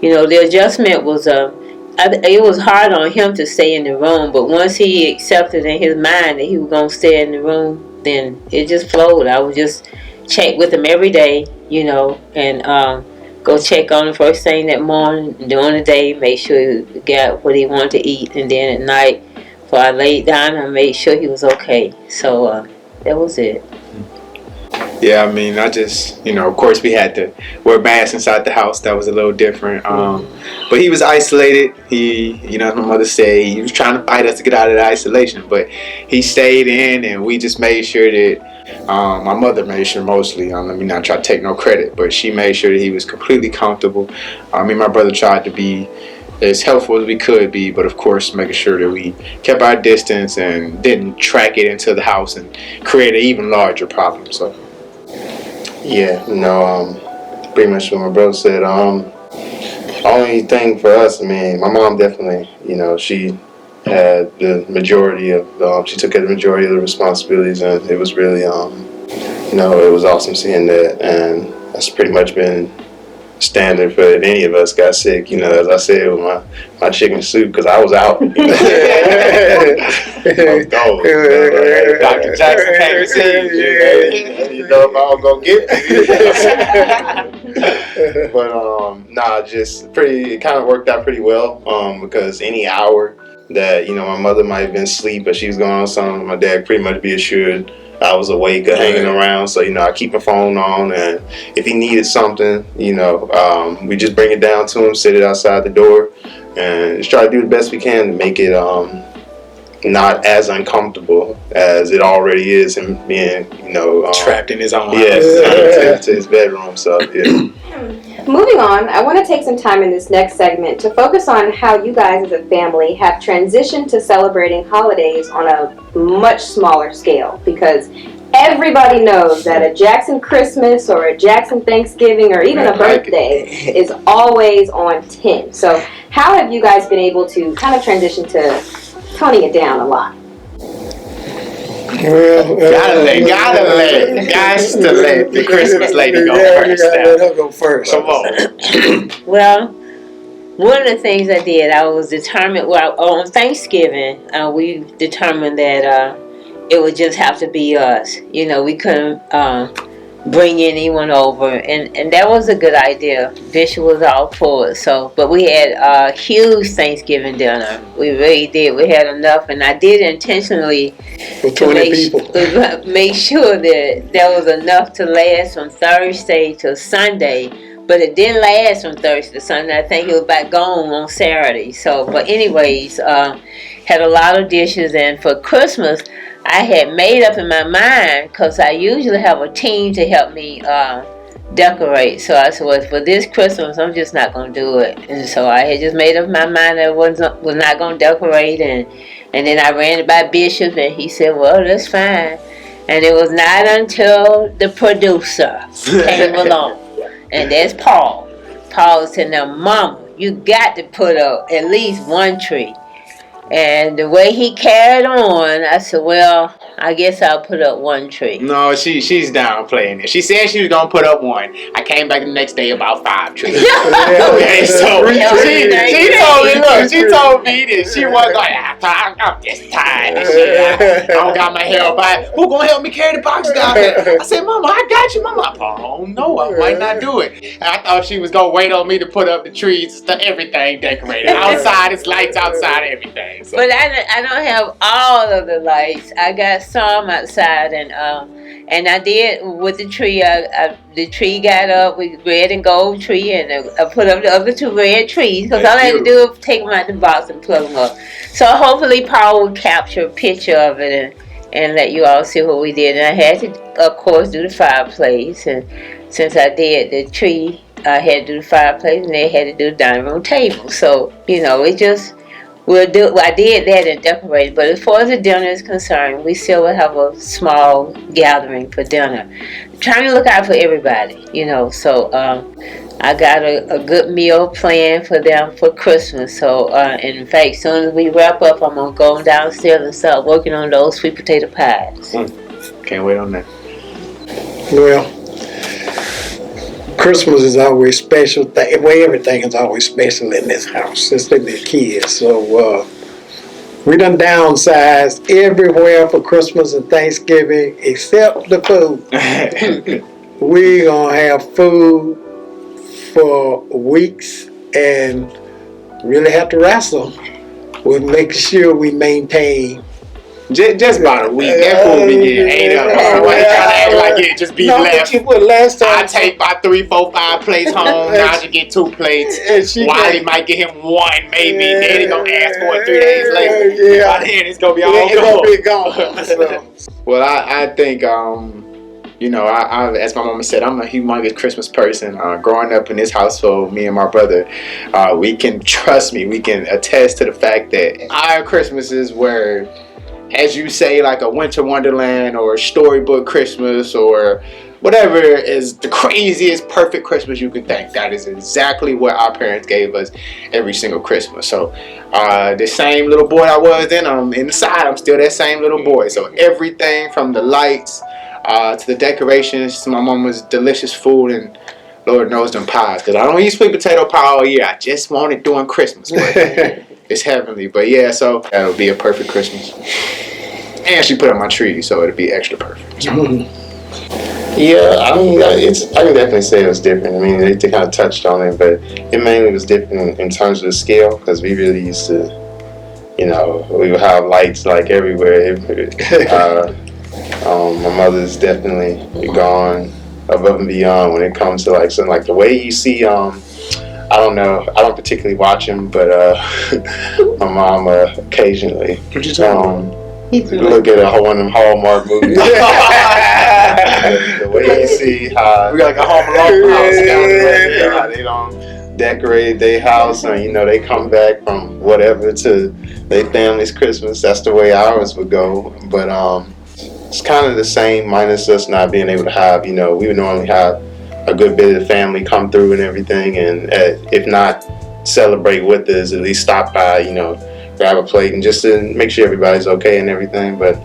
the adjustment was it was hard on him to stay in the room, but once he accepted in his mind that he was going to stay in the room, then it just flowed. I would just check with him every day, and go check on him first thing that morning, during the day, make sure he got what he wanted to eat, and then at night, before I laid down, I made sure he was okay. So that was it. Yeah, I mean, I just, of course we had to wear masks inside the house. That was a little different. But he was isolated. He, as my mother said, he was trying to fight us to get out of the isolation. But he stayed in, and we just made sure that, my mother made sure mostly, let me not try to take no credit, but she made sure that he was completely comfortable. Me and my brother tried to be as helpful as we could be, but of course making sure that we kept our distance and didn't track it into the house and create an even larger problem. So. Yeah, pretty much what my brother said. Only thing for us, my mom definitely, she had the majority of, she took care of the majority of the responsibilities, and it was really, it was awesome seeing that, and that's pretty much been standard for if any of us got sick, as I said with my chicken soup, because I was out. I was gone. Dr. Jackson came to see you know if I was gonna get it. But just it kind of worked out pretty well, because any hour that my mother might have been asleep, but she was going on something, my dad pretty much be assured I was awake or hanging around. So I keep my phone on, and if he needed something, we just bring it down to him, sit it outside the door, and just try to do the best we can to make it not as uncomfortable as it already is, him being trapped in his own house. Yes, to his bedroom. So yeah. Moving on, I want to take some time in this next segment to focus on how you guys as a family have transitioned to celebrating holidays on a much smaller scale, because everybody knows that a Jackson Christmas or a Jackson Thanksgiving or even a birthday is always on 10. So how have you guys been able to kind of transition to toning it down a lot? Well, Guys, to let the Christmas lady go first. Let her go first. Come on. Well, one of the things I did, I was determined, on Thanksgiving, we determined that it would just have to be us. We couldn't bring anyone over, and that was a good idea. Bishop was all for it. So, but we had a huge Thanksgiving dinner. We really did. We had enough, and I did intentionally For 20 people. Make sure that there was enough to last from Thursday to Sunday. But it didn't last from Thursday to Sunday. I think it was about gone on Saturday. So, but anyways, had a lot of dishes, and for Christmas, I had made up in my mind, because I usually have a team to help me decorate. So I said, well, for this Christmas, I'm just not going to do it. And so I had just made up my mind that I was not going to decorate. And then I ran it by Bishop, and he said, well, that's fine. And it was not until the producer came along, and that's Paul. Paul said, now, Mama, you got to put up at least one tree. And the way he carried on, I said, well, I guess I'll put up one tree. No, she's downplaying it. She said she was gonna put up one. I came back the next day about 5 trees. Okay, so she told me, look, she told me that she was like, I'm just tired of shit. I don't got my help. Who gonna help me carry the box down there? I said, Mama, I got you. Mama, oh no, I might not do it. And I thought she was gonna wait on me to put up the trees, everything decorated. Outside, it's lights outside, everything. So. But I don't have all of the lights. I got some outside, and I did with the tree. The tree got up with red and gold tree, and I put up the other 2 red trees because all I had to do was take them out the box and plug them up. So hopefully Paul will capture a picture of it and let you all see what we did. And I had to, of course, do the fireplace, and since I did the tree, I had to do the fireplace, and they had to do the dining room table. So it just. I did that and decorated, but as far as the dinner is concerned, we still will have a small gathering for dinner. Trying to look out for everybody, so I got a good meal planned for them for Christmas. So, in fact, as soon as we wrap up, I'm going to go downstairs and start working on those sweet potato pies. Can't wait on that. Well, Christmas is always special. Everything is always special in this house since they've been kids. So we done downsized everywhere for Christmas and Thanksgiving except the food. We gonna have food for weeks and really have to wrestle with making sure we maintain. Just about a week. That food be getting ate up. Why you trying to act like it just be left? Last time I take about 3, 4, 5 plates home. Now I get 2 plates. Wiley might get him 1, maybe. Then he gonna ask for it 3 days later. Yeah. By then it's gonna be all gone. So. Well, I think I as my mama said, I'm a humongous Christmas person. Growing up in this household, me and my brother, we can attest to the fact that our Christmases were, as you say, like a winter wonderland or a storybook Christmas or whatever is the craziest perfect Christmas you could think. That is exactly what our parents gave us every single Christmas. So the same little boy I was then, inside I'm still that same little boy. So everything from the lights to the decorations to my mama's delicious food, and Lord knows them pies, because I don't eat sweet potato pie all year. I just want it during Christmas. It's heavenly. But yeah, so that'll be a perfect Christmas. And she put on my tree, so it'll be extra perfect. Yeah, I mean, I can definitely say it was different. I mean, they kind of touched on it, but it mainly was different in terms of the scale, because we really used to, we would have lights like everywhere. My mother's definitely gone above and beyond when it comes to something like the way you see I don't know. I don't particularly watch him, but my mom occasionally. What you talking about? Look at one of them Hallmark movies. The way you see how we got like a Home Alone house down there. How they don't decorate their house, and they come back from whatever to their family's Christmas. That's the way ours would go. But it's kind of the same, minus us not being able to have. We would normally have a good bit of the family come through and everything, and if not celebrate with us, at least stop by, grab a plate and just to make sure everybody's okay and everything. But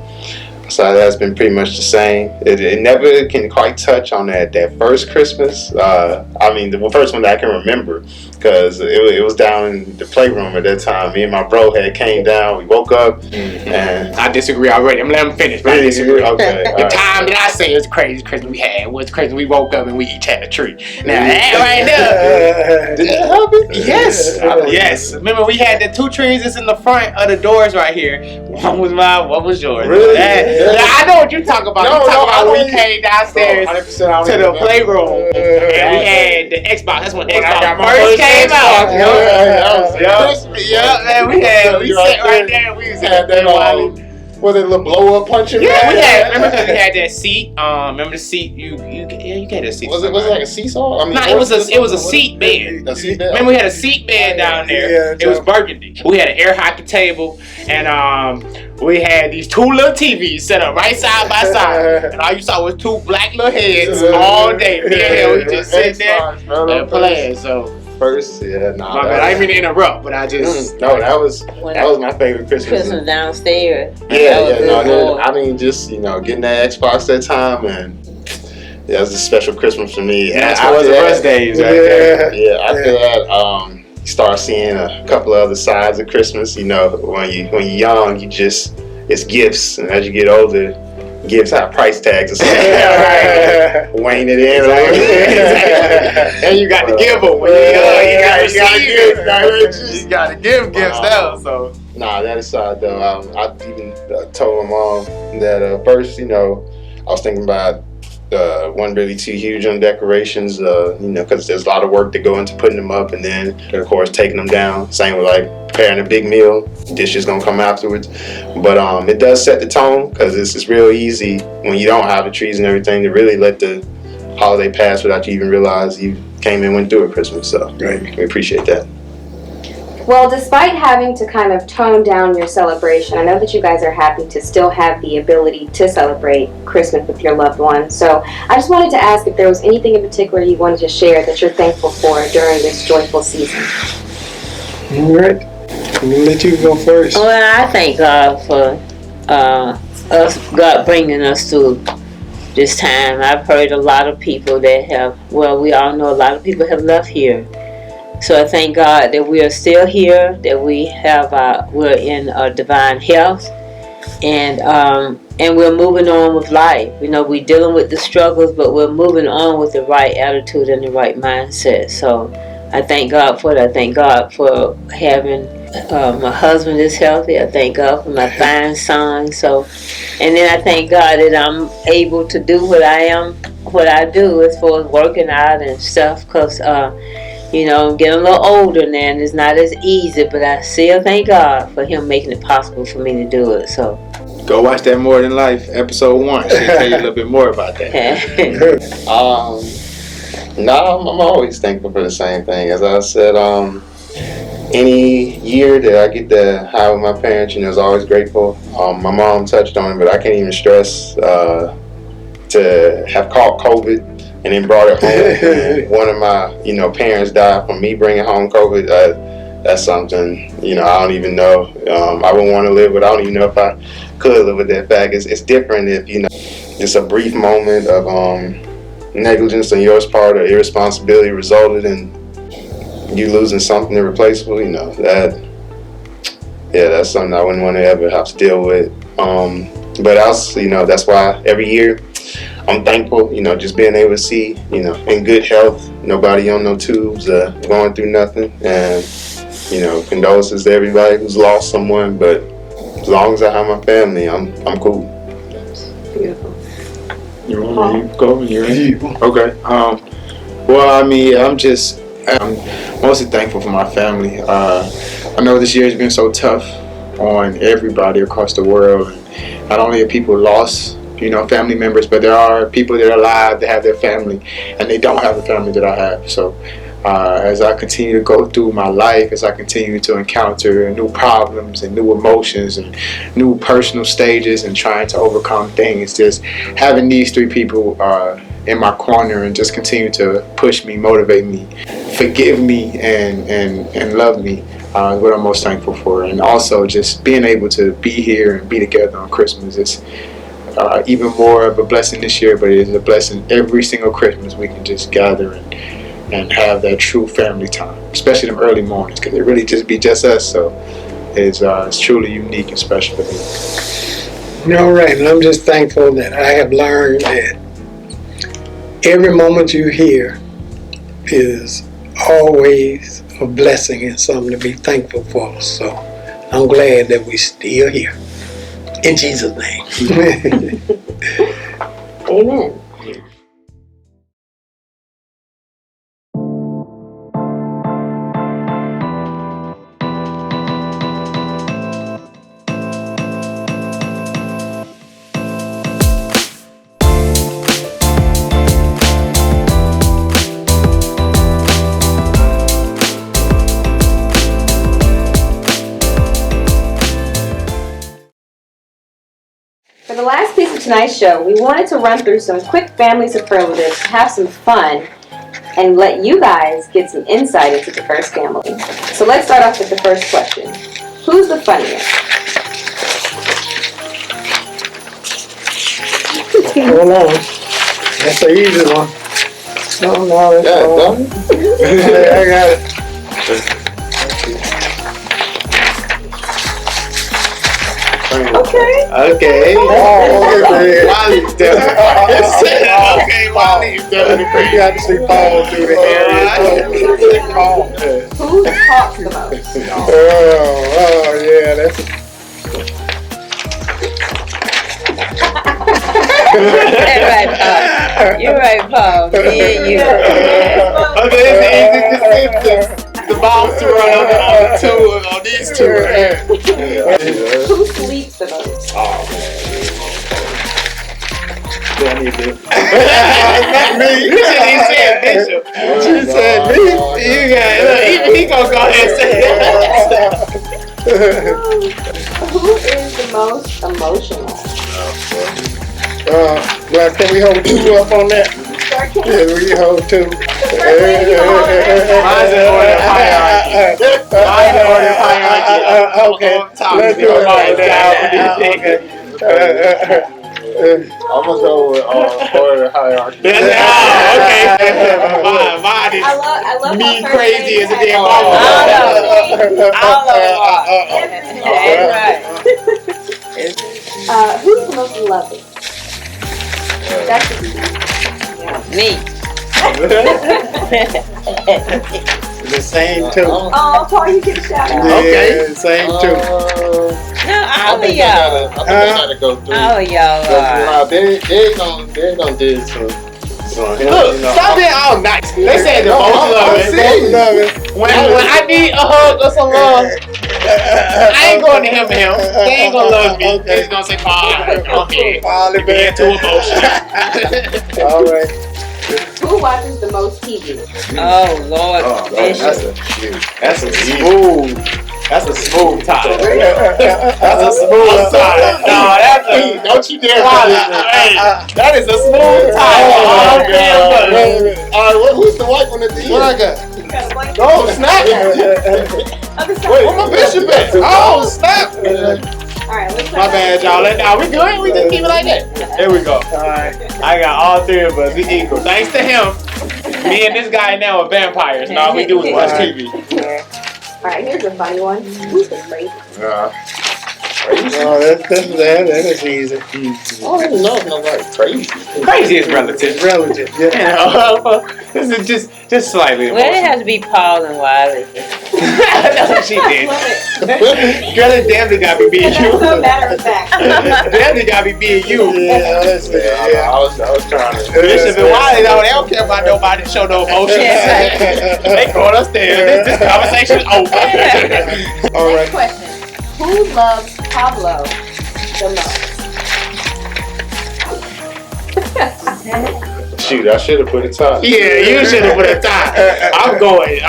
so that's been pretty much the same. It never can quite touch on that first Christmas. The first one that I can remember, because it was down in the playroom at that time. Me and my bro came down. We woke up, and I disagree already. I'm gonna let him finish. But I disagree. Okay. The time that I say it was the craziest Christmas we had was Christmas we woke up and we each had a tree. Now that right there. Did that happen? Yes. Yes. Remember we had the 2 trees that's in the front of the doors right here. One was mine, one was yours. Really? I know what you talk about. You talk about when we came downstairs to the playroom and we had the Xbox. That's when Xbox first came out. We sat right there. We was at that Wiley. Was it a little blow up punching? Yeah, we had. Remember because we had that seat. Remember the seat? You had a seat. Was it like a seesaw? No, it was a seat bed. A seat bed. Remember we had a seat bed down there. Yeah, it was burgundy. We had an air hockey table, and we had these two little TVs set up right side by side, and all you saw was two black little heads all day. Me and him, we just sitting there and playing. So first, yeah, nah. My bad. I didn't mean to interrupt, but I just that was my favorite Christmas. Christmas downstairs. I mean, just getting that Xbox that time, and that was a special Christmas for me. And that's what the rest days, right there. Yeah, after that, you start seeing a couple of other sides of Christmas. When you're young, it's gifts, and as you get older, gifts have price tags or something. Wane it in. And you got to give them. You got to give gifts now. So nah, that aside though, I even told my mom that first, I was thinking about wasn't really too huge on decorations, because there's a lot of work to go into putting them up, and then of course taking them down. Same with like preparing a big meal, dishes gonna come afterwards. But it does set the tone, because it's real easy when you don't have the trees and everything to really let the holiday pass without you even realize you came and went through it Christmas. So we appreciate that. Well, despite having to kind of tone down your celebration, I know that you guys are happy to still have the ability to celebrate Christmas with your loved ones. So I just wanted to ask if there was anything in particular you wanted to share that you're thankful for during this joyful season. All right. I'm going to let you go first. Well, I thank God for God bringing us through this time. I've heard a lot of people that we all know a lot of people have left here. So I thank God that we are still here, that we're in divine health, and we're moving on with life. We're dealing with the struggles, but we're moving on with the right attitude and the right mindset. So I thank God for it. I thank God for having my husband is healthy. I thank God for my fine son. So, and then I thank God that I'm able to do what I do as far as working out and stuff, because I'm getting a little older now, and it's not as easy, but I still thank God for Him making it possible for me to do it. So, go watch that More Than Life episode 1. She'll tell you a little bit more about that. I'm always thankful for the same thing. As I said, any year that I get to have with my parents, is always grateful. My mom touched on it, but I can't even stress to have caught COVID and then brought it home. One of my, parents died from me bringing home COVID. That's something, I don't even know. I wouldn't want to live with. I don't even know if I could live with that fact. It's different if, it's a brief moment of negligence on your part or irresponsibility resulted in you losing something irreplaceable. That's something I wouldn't want to ever have to deal with. But else, that's why every year I'm thankful, just being able to see, in good health, nobody on no tubes, going through nothing. And, condolences to everybody who's lost someone. But as long as I have my family, I'm cool. Beautiful. You want me to go? You ready? Okay. I'm mostly thankful for my family. I know this year has been so tough on everybody across the world. Not only are people lost, family members, but there are people that are alive that have their family, and they don't have the family that I have. So as I continue to go through my life, as I continue to encounter new problems and new emotions and new personal stages and trying to overcome things, just having these three people in my corner and just continue to push me, motivate me, forgive me, and love me is what I'm most thankful for. And also just being able to be here and be together on Christmas is even more of a blessing this year, but it is a blessing every single Christmas we can just gather and have that true family time, especially them early mornings, because it really just be just us. So it's truly unique and special to me. All right, and I'm just thankful that I have learned that every moment you hear is always a blessing and something to be thankful for. So I'm glad that we're still here. In Jesus' name. Amen. the last piece of tonight's show, we wanted to run through some quick family superlatives, have some fun, and let you guys get some insight into the first family. So let's start off with the first question. Who's the funniest? Hold on. That's the easy one. No, that's wrong. I got it. Okay. Okay. Wiley's definitely okay, Wiley's definitely You crazy. got to see Paul do the hair. Who talks the most? Oh, yeah, that's You're right, Paul. Me and you. Okay, it's the bombs to run on these two. Who sleeps the most? Oh man. I need this. not me. You shouldn't even say Bishop. She said me. You got it. Even he gonna go ahead and say that. Who is the most emotional? Well, can we hold two up on that? Yeah, we can hold two. Mine's in order of hierarchy. Mine's in order of hierarchy. Okay, Let's do it like that. Okay. I'm gonna go with order hierarchy. Okay. Mine is I love me how crazy as a damn All Who's the most loving? That's Me. The same two. Oh, Paul, you get a shout out. Yeah, same two. No, all of I y'all. think I gotta go through. All of y'all are. They don't do some. Look, stop being all nice. They say the most loving. When I need a hug or some love, I ain't going to him. They ain't gonna love me. They just gonna say, okay, being too emotional. All right. Who watches the most TV? Oh, Lord. That's a smooth. That's a smooth topic. That's a smooth topic. No, that's a. Don't you dare! Hey, that is a smooth topic. Alright, who's the white one at the end? What I got? Oh, snap! Where my bishop at? Oh, snap! Alright, let's My bad, y'all. Now we good. We just keep it like that. There we go. I got all three of us. We equal. Thanks to him. Me and this guy now are vampires. All we do is watch TV. Alright, here's a funny one. Who's the craziest? Oh, that is easy. Oh, no, like crazy. Crazy is relative. It's relative. Yeah. This is just slightly Well, it emotional. has to be Paul and Wiley. That's what she did. Girl, it definitely gotta be me and you. Matter of fact. Definitely gotta be me and you. Yeah, that's I was trying to. Bishop and Wiley, though, they don't care about nobody to show no emotions. They going upstairs. This conversation is over. All Next right. question. Who loves Pablo the most? Shoot, I should have put a top. Yeah, you should have put a tie. I'm going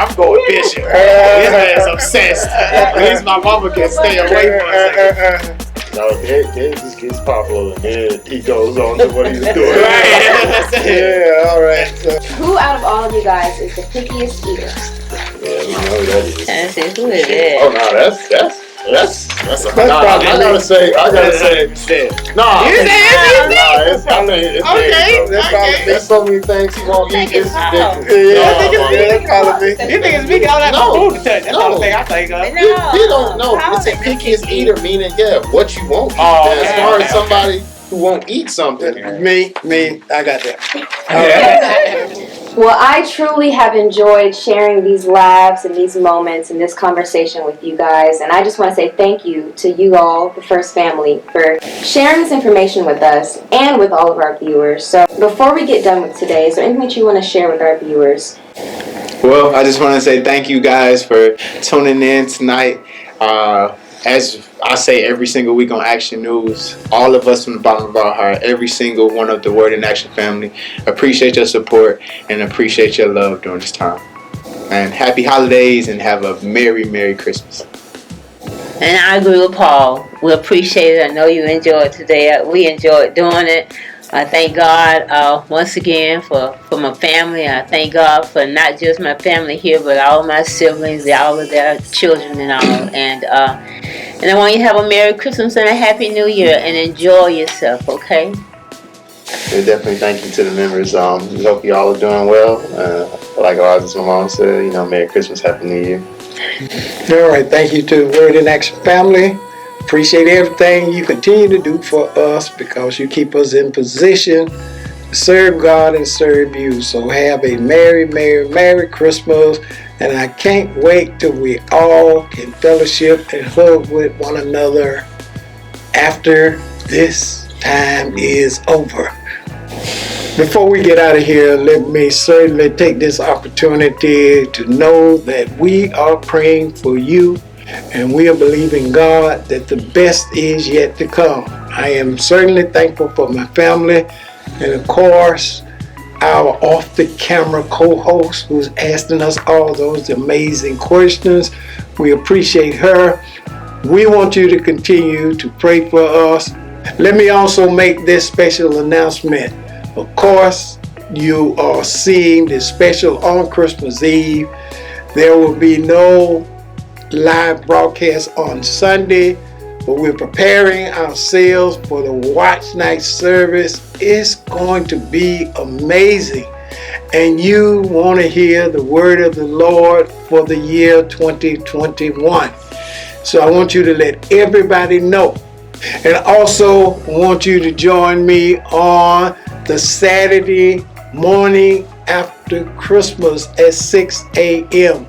Bishop. This man's obsessed. At least my mama can stay away for a second. No, Dad just gets Pablo and then he goes on to what he's doing. Right. Yeah, all right. So, Who out of all of you guys is the pickiest eater? Yeah, you know who that is. I said, who is that? Oh no, that's a That's nah, probably I gotta say, no. You said It's okay. Okay. There's so many things he won't eat. It's ridiculous. yeah, that's probably me. You think it's me? I don't have no food to touch. That's the only thing I think of. You don't know. It's a pickiest eater, meaning what you won't eat. Oh, As okay. far as somebody who won't eat something. Me, I got that. Well, I truly have enjoyed sharing these laughs and these moments and this conversation with you guys. And I just want to say thank you to you all, the First Family, for sharing this information with us and with all of our viewers. So before we get done with today, is there anything that you want to share with our viewers? Well, I just want to say thank you guys for tuning in tonight. As I say every single week on Action News, all of us from the bottom of our heart, every single one of the Word in Action family, appreciate your support and appreciate your love during this time. And happy holidays and have a Merry, Merry Christmas. And I agree with Paul. We appreciate it. I know you enjoyed today. We enjoyed doing it. I thank God once again for my family. I thank God for not just my family here, but all my siblings, all of their children and all. And I want you to have a Merry Christmas and a Happy New Year and enjoy yourself, okay? We definitely thank you to the members. We hope you all are doing well. Like Oz's mom said, Merry Christmas, Happy New Year. All right, thank you to the Word in Action family. Appreciate everything you continue to do for us because you keep us in position to serve God and serve you. So have a Merry, Merry, Merry Christmas. And I can't wait till we all can fellowship and hug with one another after this time is over. Before we get out of here, let me certainly take this opportunity to know that we are praying for you and we are believing God that the best is yet to come. I am certainly thankful for my family and of course our off-the-camera co-host who's asking us all those amazing questions. We appreciate her. We want you to continue to pray for us. Let me also make this special announcement. Of course, you are seeing this special on Christmas Eve. There will be no live broadcast on Sunday, but we're preparing ourselves for the watch night service. It's going to be amazing. And you want to hear the word of the Lord for the year 2021. So I want you to let everybody know. And also want you to join me on the Saturday morning after Christmas at 6 a.m.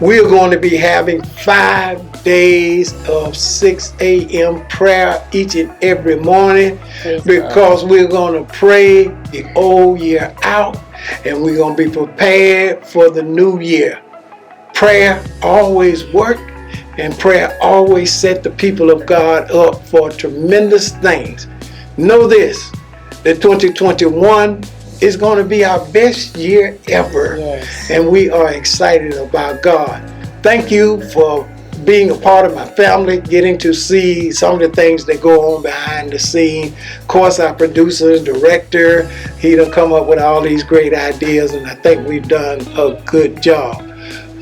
We're going to be having 5 days of 6 a.m. prayer each and every morning because we're going to pray the old year out and we're going to be prepared for the new year. Prayer always works and prayer always set the people of God up for tremendous things. Know this, that 2021 is going to be our best year ever. Yes. And we are excited about God. Thank you for being a part of my family, getting to see some of the things that go on behind the scene. Of course, our producer and director, he done come up with all these great ideas, and I think we've done a good job.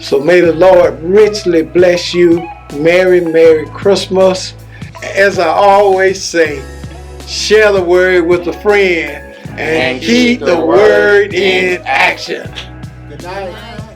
So may the Lord richly bless you. Merry, Merry Christmas. As I always say, share the word with a friend and keep the word in action. Good night.